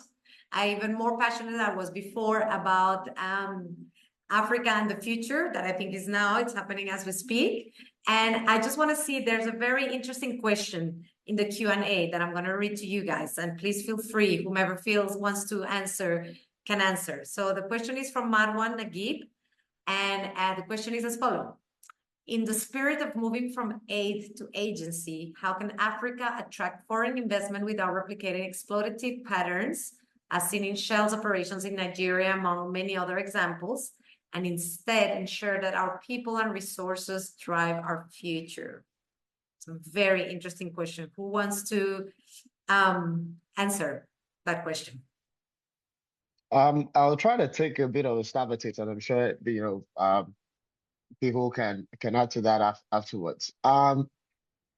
C: I'm even more passionate than I was before about Africa and the future that I think is now. It's happening as we speak. And I just want to see, there's a very interesting question in the Q&A that I'm going to read to you guys. And please feel free, whomever wants to answer, can answer. So the question is from Marwan Naguib. And the question is as follows. In the spirit of moving from aid to agency, how can Africa attract foreign investment without replicating exploitative patterns, as seen in Shell's operations in Nigeria, among many other examples, and instead ensure that our people and resources drive our future? It's a very interesting question. Who wants to answer that question?
H: I'll try to take a bit of a stab at it, and I'm sure people can add to that afterwards.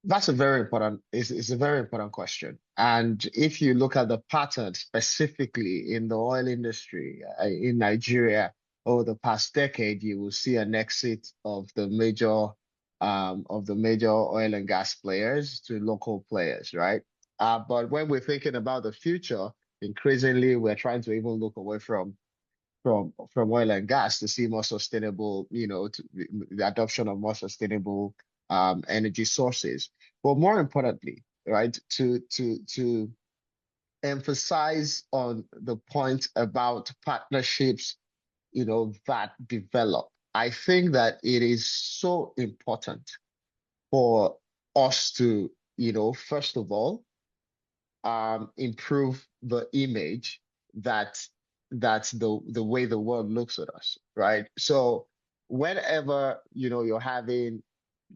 H: That's a very important. It's a very important question, and if you look at the pattern specifically in the oil industry in Nigeria over the past decade, you will see an exit of the major oil and gas players to local players, right? But when we're thinking about the future, increasingly we're trying to even look away from oil and gas to see more sustainable, the adoption of more sustainable energy sources. But more importantly, right, to emphasize on the point about partnerships, that develop. I think that it is so important for us to, first of all, improve the image that's the way the world looks at us, right? So whenever you're having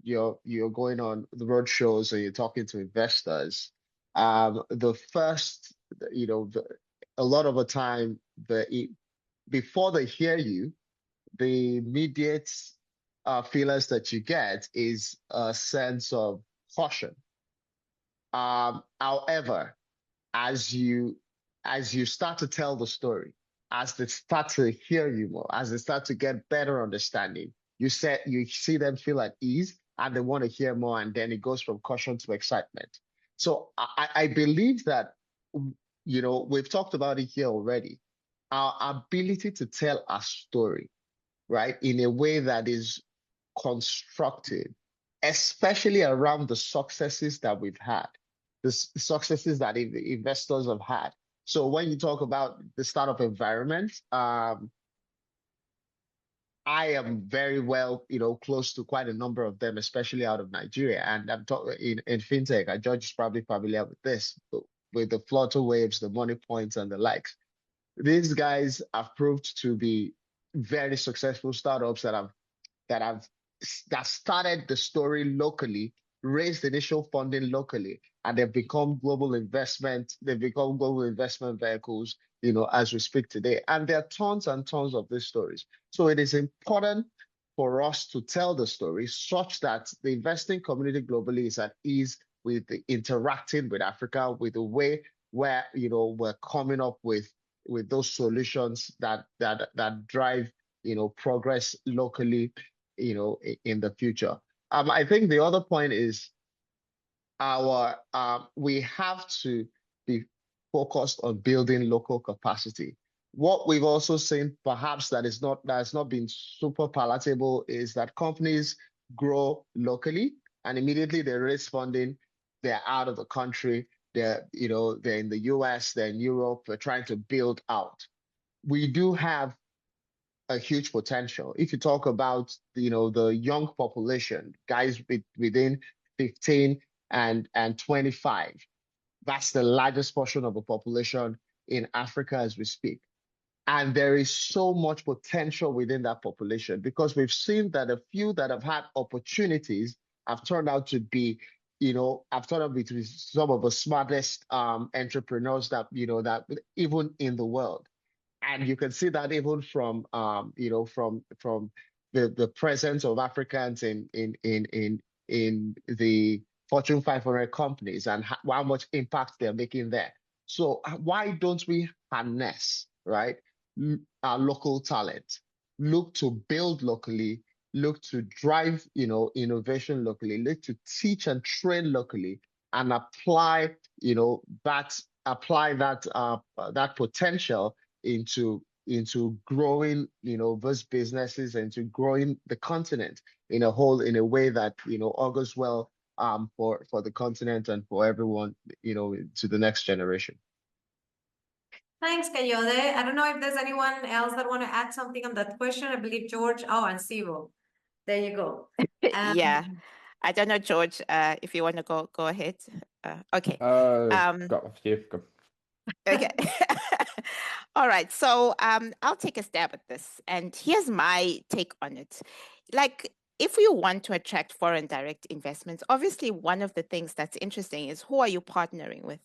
H: you're going on the road shows or you're talking to investors, The first, a lot of the time, before they hear you, the immediate feelers that you get is a sense of caution. However, as you start to tell the story, as they start to hear you more, as they start to get better understanding, you see them feel at ease and they want to hear more, and then it goes from caution to excitement. So I believe that, we've talked about it here already. Our ability to tell a story, right, in a way that is constructive, especially around the successes that we've had, the successes that investors have had. So when you talk about the startup environment, I am very well, close to quite a number of them, especially out of Nigeria. And I'm talking in fintech. George is probably familiar with this, with the Flutter Waves, the Money Points, and the likes. These guys have proved to be very successful startups that started the story locally, raised initial funding locally, and they've become global investment. They've become global investment vehicles, as we speak today. And there are tons and tons of these stories. So it is important for us to tell the story such that the investing community globally is at ease with interacting with Africa, with the way where we're coming up with those solutions that drive progress locally in the future. I think the other point is we have to be focused on building local capacity. What we've also seen, perhaps that's not been super palatable, is that companies grow locally and immediately they raise funding, they're out of the country, they're in the US, they're in Europe, they're trying to build out. We do have a huge potential. If you talk about the young population, guys within 15 and 25, that's the largest portion of the population in Africa as we speak. And there is so much potential within that population, because we've seen that a few that have had opportunities have turned out to be some of the smartest entrepreneurs that even in the world. And you can see that even from from the presence of Africans in the Fortune 500 companies and how much impact they're making there. So why don't we harness, right, our local talent, look to build locally, look to drive innovation locally, look to teach and train locally, and apply that potential into growing those businesses, and to growing the continent in a way that augurs well for the continent and for everyone to the next generation.
C: Thanks, Kayode. I don't know if there's anyone else that want to add something on that question. I believe George, and Sibo. There you go.
E: Yeah, I don't know, George, if you want to go ahead. Okay.
I: Go.
E: Okay. All right. So I'll take a stab at this. And here's my take on it. Like, if you want to attract foreign direct investments, obviously one of the things that's interesting is, who are you partnering with?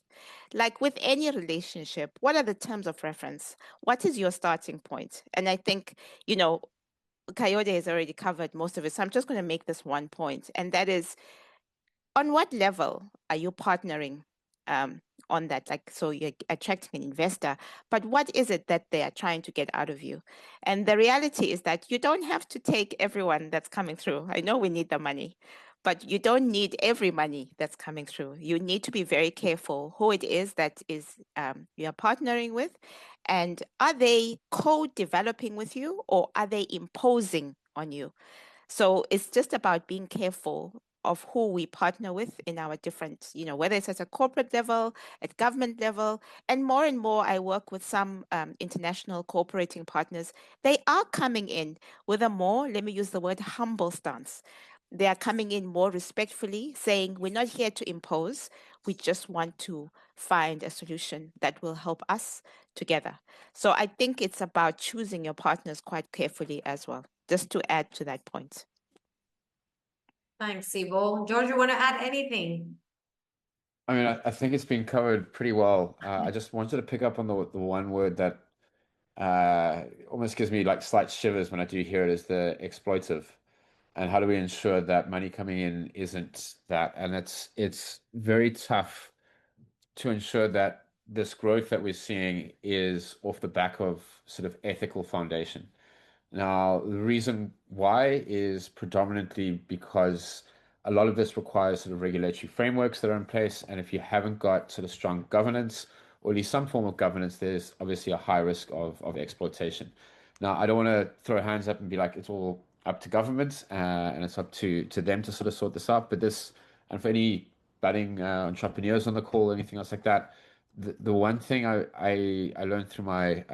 E: Like with any relationship, what are the terms of reference? What is your starting point? And I think, Kayode has already covered most of it. So I'm just going to make this one point. And that is, on what level are you partnering on that? Like, so you're attracting an investor, but what is it that they are trying to get out of you? And the reality is that you don't have to take everyone that's coming through. I know we need the money, but you don't need every money that's coming through. You need to be very careful who it is that is you're partnering with, and are they co-developing with you, or are they imposing on you? So it's just about being careful of who we partner with in our different, whether it's at a corporate level, at government level, and more I work with some international cooperating partners. They are coming in with a more, let me use the word, humble stance. They are coming in more respectfully, saying, we're not here to impose. We just want to find a solution that will help us together. So I think it's about choosing your partners quite carefully as well, just to add to that point.
C: Thanks, Sibo. George, you want to add anything?
I: I mean, I think it's been covered pretty well. I just wanted to pick up on the one word that almost gives me like slight shivers when I do hear it, is the exploitive. And how do we ensure that money coming in isn't that? And it's very tough to ensure that this growth that we're seeing is off the back of sort of ethical foundation. Now, the reason why is predominantly because a lot of this requires sort of regulatory frameworks that are in place. And if you haven't got sort of strong governance, or at least some form of governance, there's obviously a high risk of exploitation. Now, I don't want to throw hands up and be like, it's all up to government and it's up to them to sort of sort this out. But this, and for any budding entrepreneurs on the call or anything else like that, the one thing I learned through my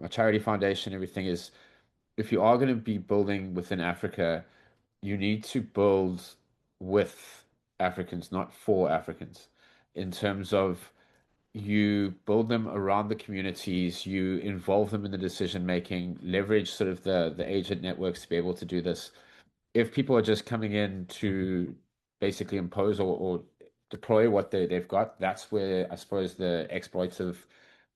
I: my charity foundation, everything is, if you are going to be building within Africa, you need to build with Africans, not for Africans, in terms of you build them around the communities, you involve them in the decision making, leverage sort of the agent networks to be able to do this. If people are just coming in to basically impose or deploy what they've got, that's where I suppose the exploitative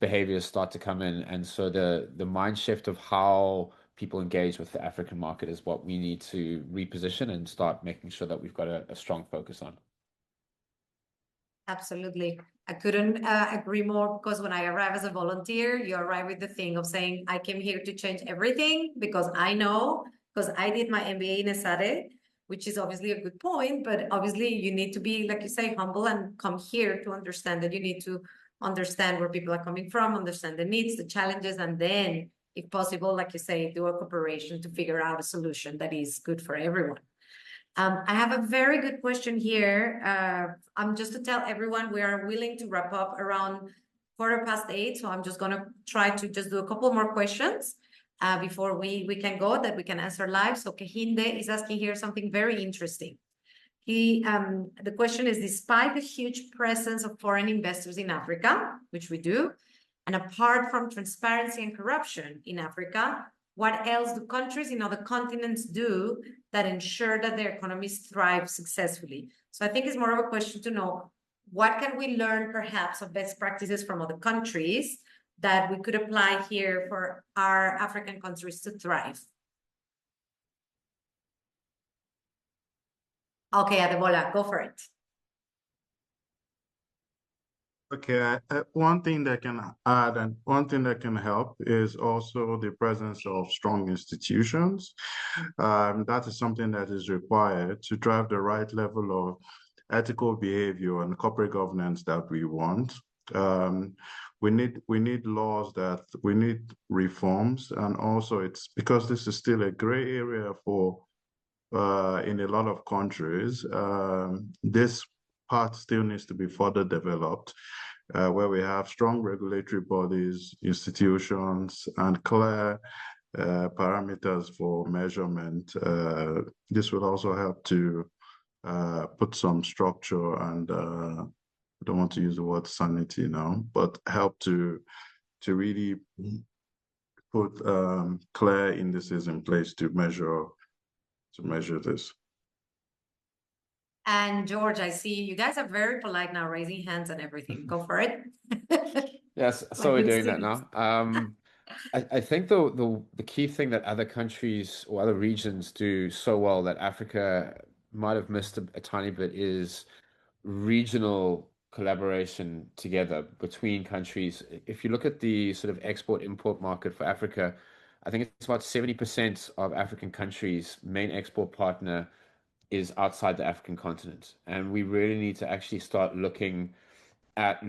I: behaviors start to come in. And so the mind shift of how people engage with the African market is what we need to reposition and start making sure that we've got a strong focus on.
C: Absolutely. I couldn't agree more, because when I arrive as a volunteer, you arrive with the thing of saying, I came here to change everything because I know, because I did my MBA in Esade, which is obviously a good point, but obviously you need to be, like you say, humble and come here to understand that you need to understand where people are coming from, understand the needs, the challenges, and then, if possible, like you say, do a cooperation to figure out a solution that is good for everyone. I have a very good question here. I'm just to tell everyone we are willing to wrap up around 8:15, so I'm just going to try to just do a couple more questions before we can go, that we can answer live. So Kehinde is asking here something very interesting. The question is, despite the huge presence of foreign investors in Africa, which we do, and apart from transparency and corruption in Africa, what else do countries in other continents do that ensure that their economies thrive successfully? So I think it's more of a question to know, what can we learn perhaps of best practices from other countries that we could apply here for our African countries to thrive? Okay, Adebola, go for it.
G: Okay, one thing that can add and one thing that can help is also the presence of strong institutions. That is something that is required to drive the right level of ethical behavior and corporate governance that we want. We need laws, that we need reforms, and also it's because this is still a gray area for in a lot of countries. This part still needs to be further developed, where we have strong regulatory bodies, institutions, and clear parameters for measurement. This will also help to put some structure and I don't want to use the word sanity now, but help to really put clear indices in place to measure this.
C: And George, I see you guys are very polite now, raising hands and everything. Go for it.
I: Yes, so we're doing that now. I think the key thing that other countries or other regions do so well that Africa might have missed a tiny bit is regional collaboration together between countries. If you look at the sort of export-import market for Africa, I think it's about 70% of African countries' main export partner is outside the African continent. And we really need to actually start looking at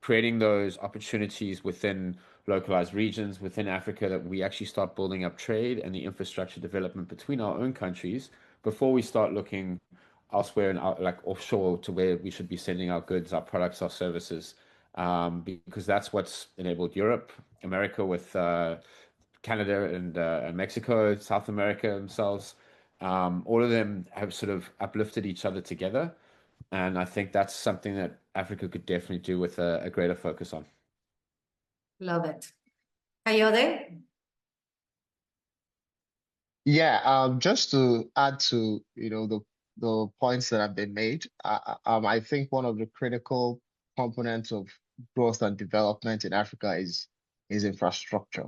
I: creating those opportunities within localized regions within Africa, that we actually start building up trade and the infrastructure development between our own countries before we start looking elsewhere and out, like offshore, to where we should be sending our goods, our products, our services, because that's what's enabled Europe, America with Canada and Mexico, South America themselves. All of them have sort of uplifted each other together. And I think that's something that Africa could definitely do with a greater focus on.
C: Love it. Kayode?
H: Yeah, just to add to, the the points that have been made. I think one of the critical components of growth and development in Africa is infrastructure.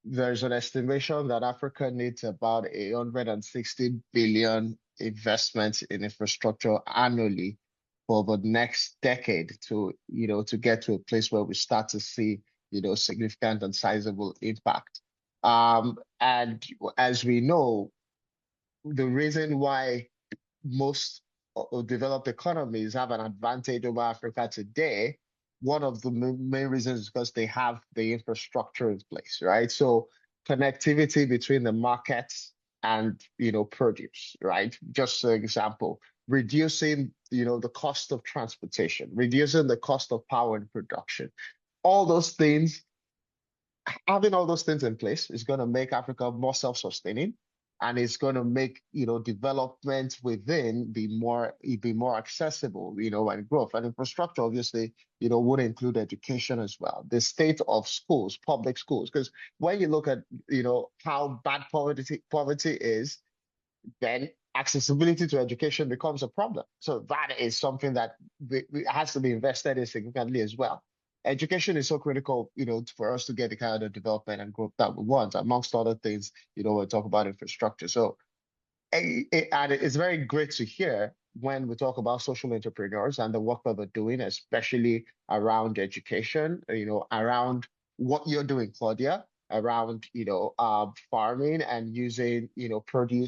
H: There's an estimation that Africa needs about 160 billion investments in infrastructure annually for the next decade to get to a place where we start to see, significant and sizable impact. And as we know, the reason why most developed economies have an advantage over Africa today, one of the main reasons is because they have the infrastructure in place, right? So connectivity between the markets and, produce, right? Just an example, reducing, the cost of transportation, reducing the cost of power and production. All those things, having all those things in place is going to make Africa more self-sustaining, and it's going to make development within be more accessible, and growth. And infrastructure obviously would include education as well, the state of schools, public schools, because when you look at how bad poverty is, then accessibility to education becomes a problem. So that is something that has to be invested in significantly as well. Education is so critical, for us to get the kind of development and growth that we want, amongst other things, we talk about infrastructure. So and it's very great to hear when we talk about social entrepreneurs and the work that they're doing, especially around education, around what you're doing, Claudia, around, farming and using,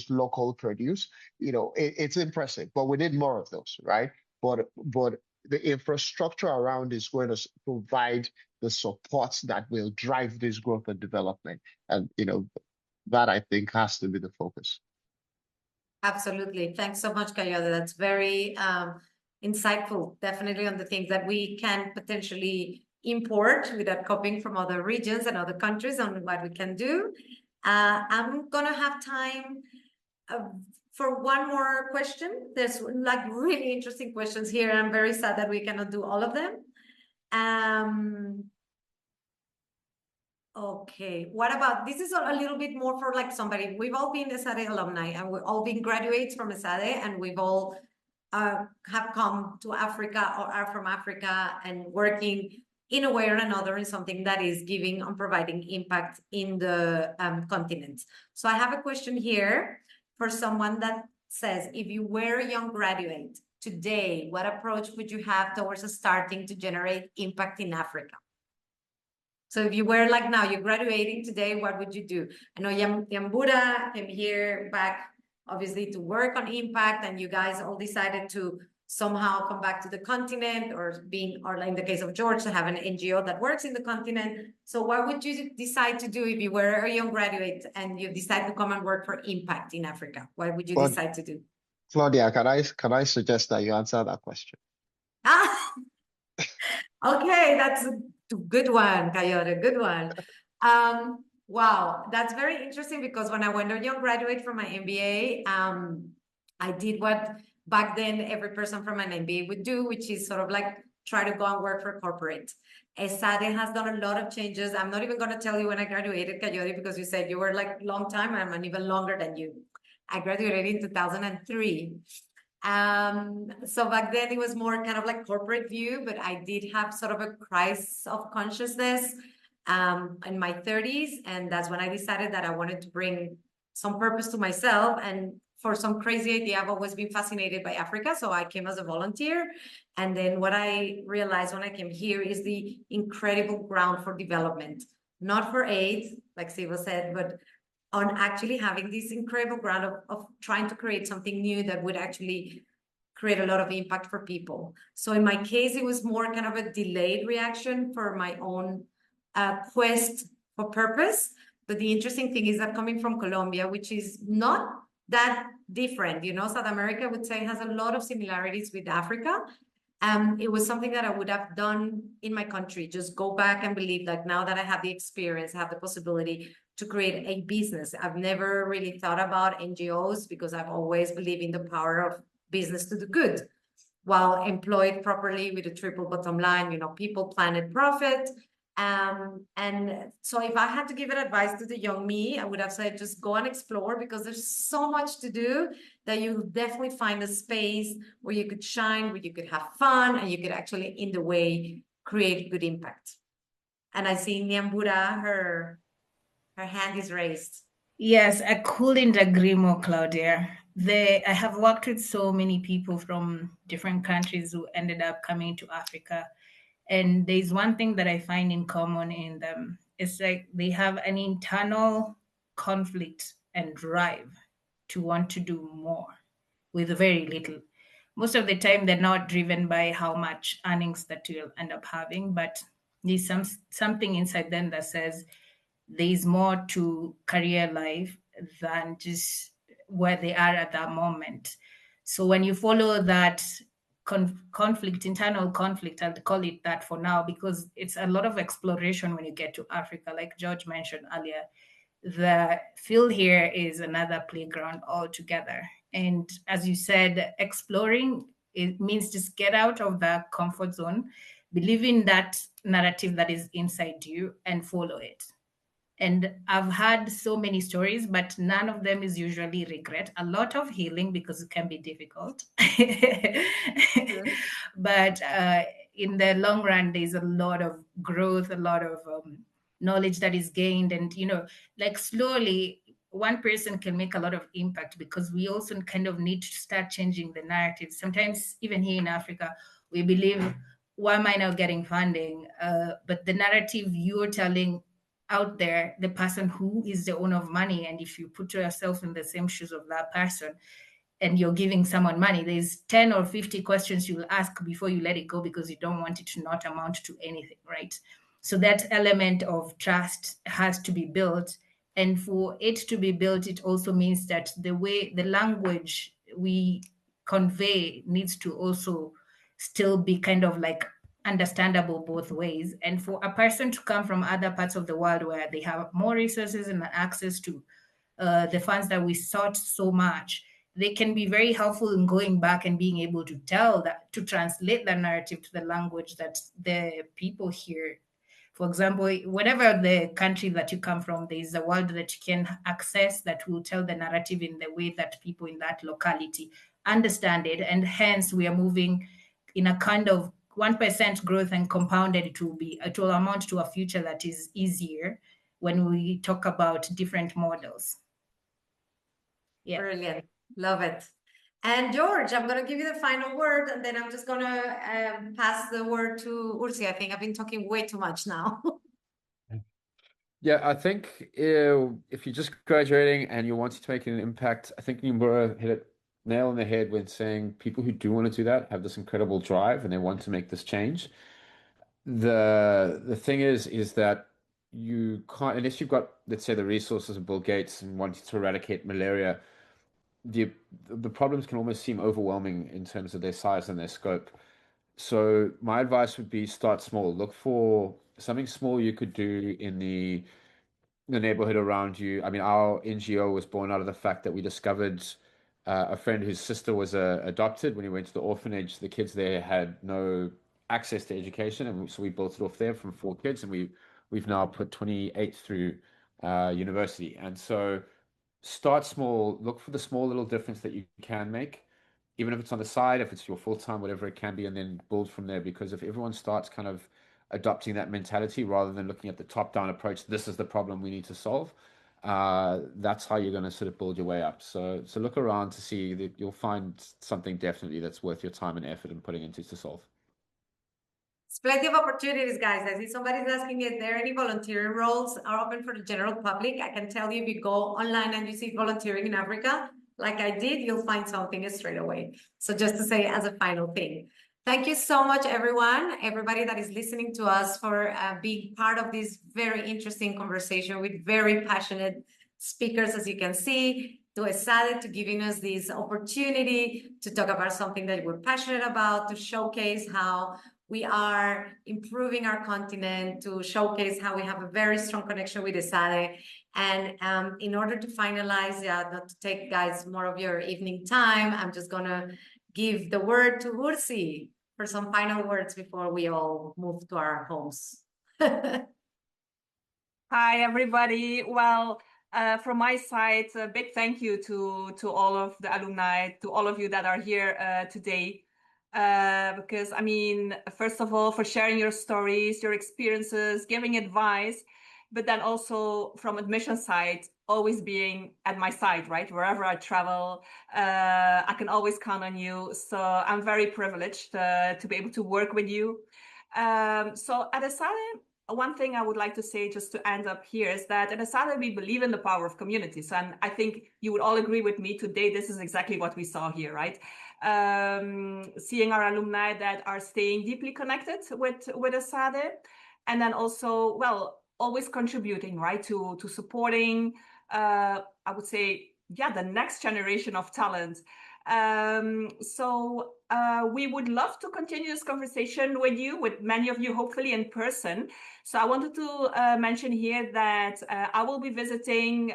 H: local produce. It's impressive, but we need more of those, right? But the infrastructure around is going to provide the support that will drive this growth and development. And, that I think has to be the focus.
C: Absolutely. Thanks so much, Kayode. That's very insightful, definitely on the things that we can potentially import without copying from other regions and other countries on what we can do. I'm going to have time for one more question. There's like really interesting questions here. I'm very sad that we cannot do all of them. Okay, what about, this is a little bit more for like somebody, we've all been Esade alumni and we've all been graduates from Esade, and we've all have come to Africa or are from Africa and working in a way or another in something that is giving and providing impact in the continent. So I have a question here for someone that says, if you were a young graduate today, what approach would you have towards starting to generate impact in Africa? So if you were like now, you're graduating today, what would you do? I know Nyambura came here back, obviously, to work on impact, and you guys all decided to somehow come back to the continent, or in the case of George, to have an NGO that works in the continent. So what would you decide to do if you were a young graduate and you decide to come and work for impact in Africa? What would you decide to do? Claudia,
H: can I suggest that you answer that question?
C: Okay, that's a good one, Kayode, good one. Wow, that's very interesting, because when I went a young graduate from my MBA, I did what back then every person from an MBA would do, which is sort of like try to go and work for corporate. Esade has done a lot of changes. I'm not even going to tell you when I graduated, Kayode, because you said you were like long time, and I'm even longer than you. I graduated in 2003. So back then it was more kind of like corporate view, but I did have sort of a crisis of consciousness in my 30s, and that's when I decided that I wanted to bring some purpose to myself. And for some crazy idea, I've always been fascinated by Africa, so I came as a volunteer. And then what I realized when I came here is the incredible ground for development, not for aid, like Siva said, but on actually having this incredible ground of trying to create something new that would actually create a lot of impact for people. So in my case, it was more kind of a delayed reaction for my own quest for purpose. But the interesting thing is that coming from Colombia, which is not that different, South America, I would say, has a lot of similarities with Africa. It was something that I would have done in my country, just go back and believe that now that I have the experience, I have the possibility to create a business. I've never really thought about NGOs because I've always believed in the power of business to do good, while employed properly with a triple bottom line, people, planet, profit. And so if I had to give an advice to the young me, I would have said, just go and explore, because there's so much to do that you'll definitely find a space where you could shine, where you could have fun, and you could actually, in the way, create good impact. And I see Nyambura, her hand is raised.
F: Yes, I couldn't agree more, Claudia. I have worked with so many people from different countries who ended up coming to Africa. And there's one thing that I find in common in them. It's like they have an internal conflict and drive to want to do more with very little. Most of the time, they're not driven by how much earnings that you'll end up having, but there's something inside them that says, there's more to career life than just where they are at that moment. So when you follow that conflict, internal conflict, I'll call it that for now, because it's a lot of exploration when you get to Africa. Like George mentioned earlier, the field here is another playground altogether. And as you said, exploring, it means just get out of the comfort zone, believe in that narrative that is inside you, and follow it. And I've had so many stories, but none of them is usually regret. A lot of healing, because it can be difficult. But in the long run, there's a lot of growth, a lot of knowledge that is gained. And, like slowly, one person can make a lot of impact, because we also kind of need to start changing the narrative. Sometimes, even here in Africa, we believe, why am I not getting funding? But the narrative you're telling out there, the person who is the owner of money, and if you put yourself in the same shoes of that person and you're giving someone money, there's 10 or 50 questions you'll ask before you let it go, because you don't want it to not amount to anything, right? So that element of trust has to be built. And for it to be built, it also means that the language we convey needs to also still be kind of like understandable both ways. And for a person to come from other parts of the world where they have more resources and access to the funds that we sought so much, they can be very helpful in going back and being able to translate the narrative to the language that the people hear. For example, whatever the country that you come from, there is a word that you can access that will tell the narrative in the way that people in that locality understand it. And hence we are moving in a kind of 1% growth, and compounded, it will amount to a future that is easier when we talk about different models. Yeah.
C: Brilliant. Love it. And George, I'm going to give you the final word, and then I'm just going to pass the word to Ursi. I think I've been talking way too much now.
I: Yeah, I think if you're just graduating and you're wanting to make an impact, I think Nyambura hit it nail on the head when saying people who do want to do that have this incredible drive and they want to make this change. The thing is that you can't, unless you've got, let's say, the resources of Bill Gates and wanting to eradicate malaria, the problems can almost seem overwhelming in terms of their size and their scope. So my advice would be start small. Look for something small you could do in the neighborhood around you. I mean, our NGO was born out of the fact that we discovered a friend whose sister was adopted. When he went to the orphanage, the kids there had no access to education, and so we built it off there from 4 kids, and we've now put 28 through university. And so start small, look for the small little difference that you can make, even if it's on the side, if it's your full-time, whatever it can be, and then build from there. Because if everyone starts kind of adopting that mentality rather than looking at the top-down approach, this is the problem we need to solve, that's how you're going to sort of build your way up. So look around to see that you'll find something definitely that's worth your time and effort and putting into to solve.
C: There's plenty of opportunities, guys. I see somebody's asking if there are any volunteering roles are open for the general public. I can tell you, if you go online and you see volunteering in Africa, like I did, you'll find something straight away. So just to say as a final thing, thank you so much, everybody that is listening to us, for being part of this very interesting conversation with very passionate speakers, as you can see, to Esade, to giving us this opportunity to talk about something that we're passionate about, to showcase how we are improving our continent, to showcase how we have a very strong connection with Esade. And in order to finalize, not to take, guys, more of your evening time, I'm just going to give the word to Ursi for some final words before we all move to our homes.
A: Hi, everybody. Well, from my side, a big thank you to all of the alumni, to all of you that are here today. Because, I mean, first of all, for sharing your stories, your experiences, giving advice, but then also from admission side, always being at my side, right? Wherever I travel, I can always count on you. So I'm very privileged to be able to work with you. So at Esade, one thing I would like to say just to end up here is that at Esade, we believe in the power of communities. And I think you would all agree with me today, this is exactly what we saw here, right? Seeing our alumni that are staying deeply connected with Esade, and then also, well, always contributing, right, to supporting, I would say, yeah, the next generation of talent. So we would love to continue this conversation with you, with many of you, hopefully in person. So I wanted to mention here that I will be visiting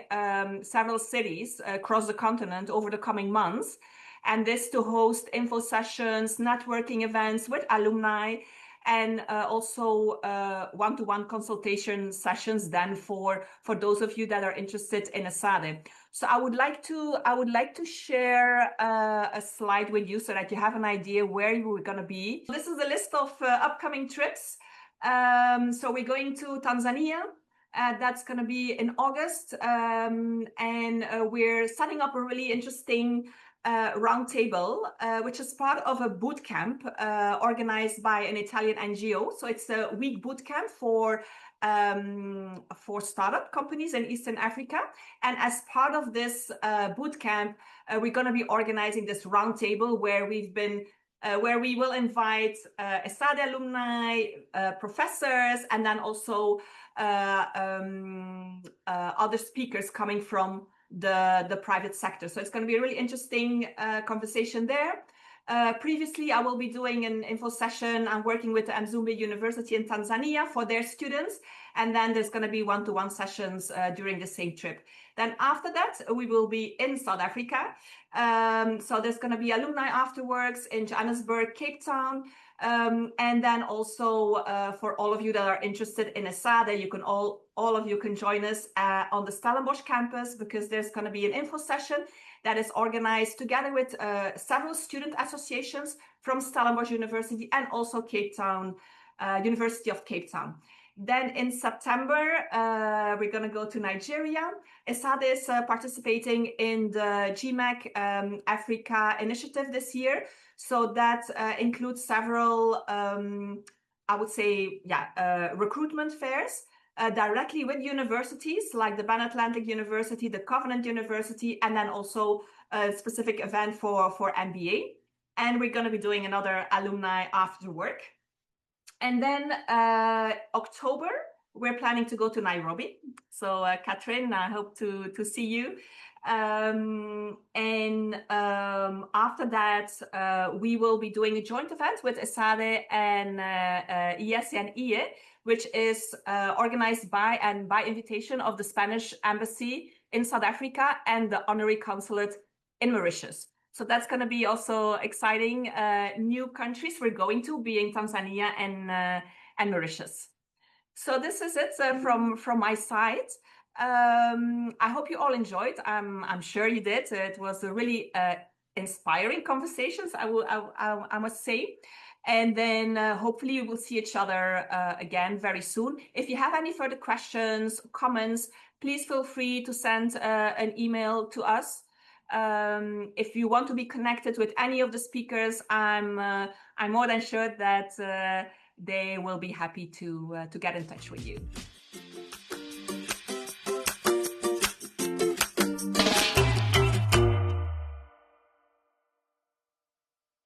A: several cities across the continent over the coming months, and this to host info sessions, networking events with alumni, and also one-to-one consultation sessions then for those of you that are interested in Esade. So I would like to share a slide with you so that you have an idea where you are going to be. This is a list of upcoming trips. So we're going to Tanzania. That's going to be in August, and we're setting up a really interesting roundtable, which is part of a boot camp organized by an Italian NGO. So it's a week boot camp for startup companies in Eastern Africa. And as part of this boot camp, we're going to be organizing this roundtable where where we will invite Esade alumni, professors, and then also other speakers coming from the private sector. So it's going to be a really interesting conversation there. Previously, I will be doing an info session. I'm working with the Mzumbe University in Tanzania for their students. And then there's going to be one-to-one sessions during the same trip. Then after that, we will be in South Africa. So there's going to be alumni afterwards in Johannesburg, Cape Town. And then also for all of you that are interested in Esade, you can all of you can join us on the Stellenbosch campus, because there's going to be an info session that is organized together with several student associations from Stellenbosch University and also Cape Town, University of Cape Town. Then in September, we're going to go to Nigeria. Esade is participating in the GMAC Africa initiative this year. So that includes several, I would say, recruitment fairs directly with universities like the Pan-Atlantic University, the Covenant University, and then also a specific event for MBA. And we're going to be doing another alumni after work. And then October, we're planning to go to Nairobi. So Catherine, I hope to see you. And after that, we will be doing a joint event with Esade and IES and IE, which is organized by and by invitation of the Spanish Embassy in South Africa and the Honorary Consulate in Mauritius. So that's going to be also exciting. New countries we're going to, being Tanzania and Mauritius. So this is it from my side. I hope you all enjoyed. I'm sure you did. It was a really inspiring conversations, I must say. And then hopefully we will see each other again very soon. If you have any further questions, comments, please feel free to send an email to us. If you want to be connected with any of the speakers, I'm more than sure that they will be happy to get in touch with you.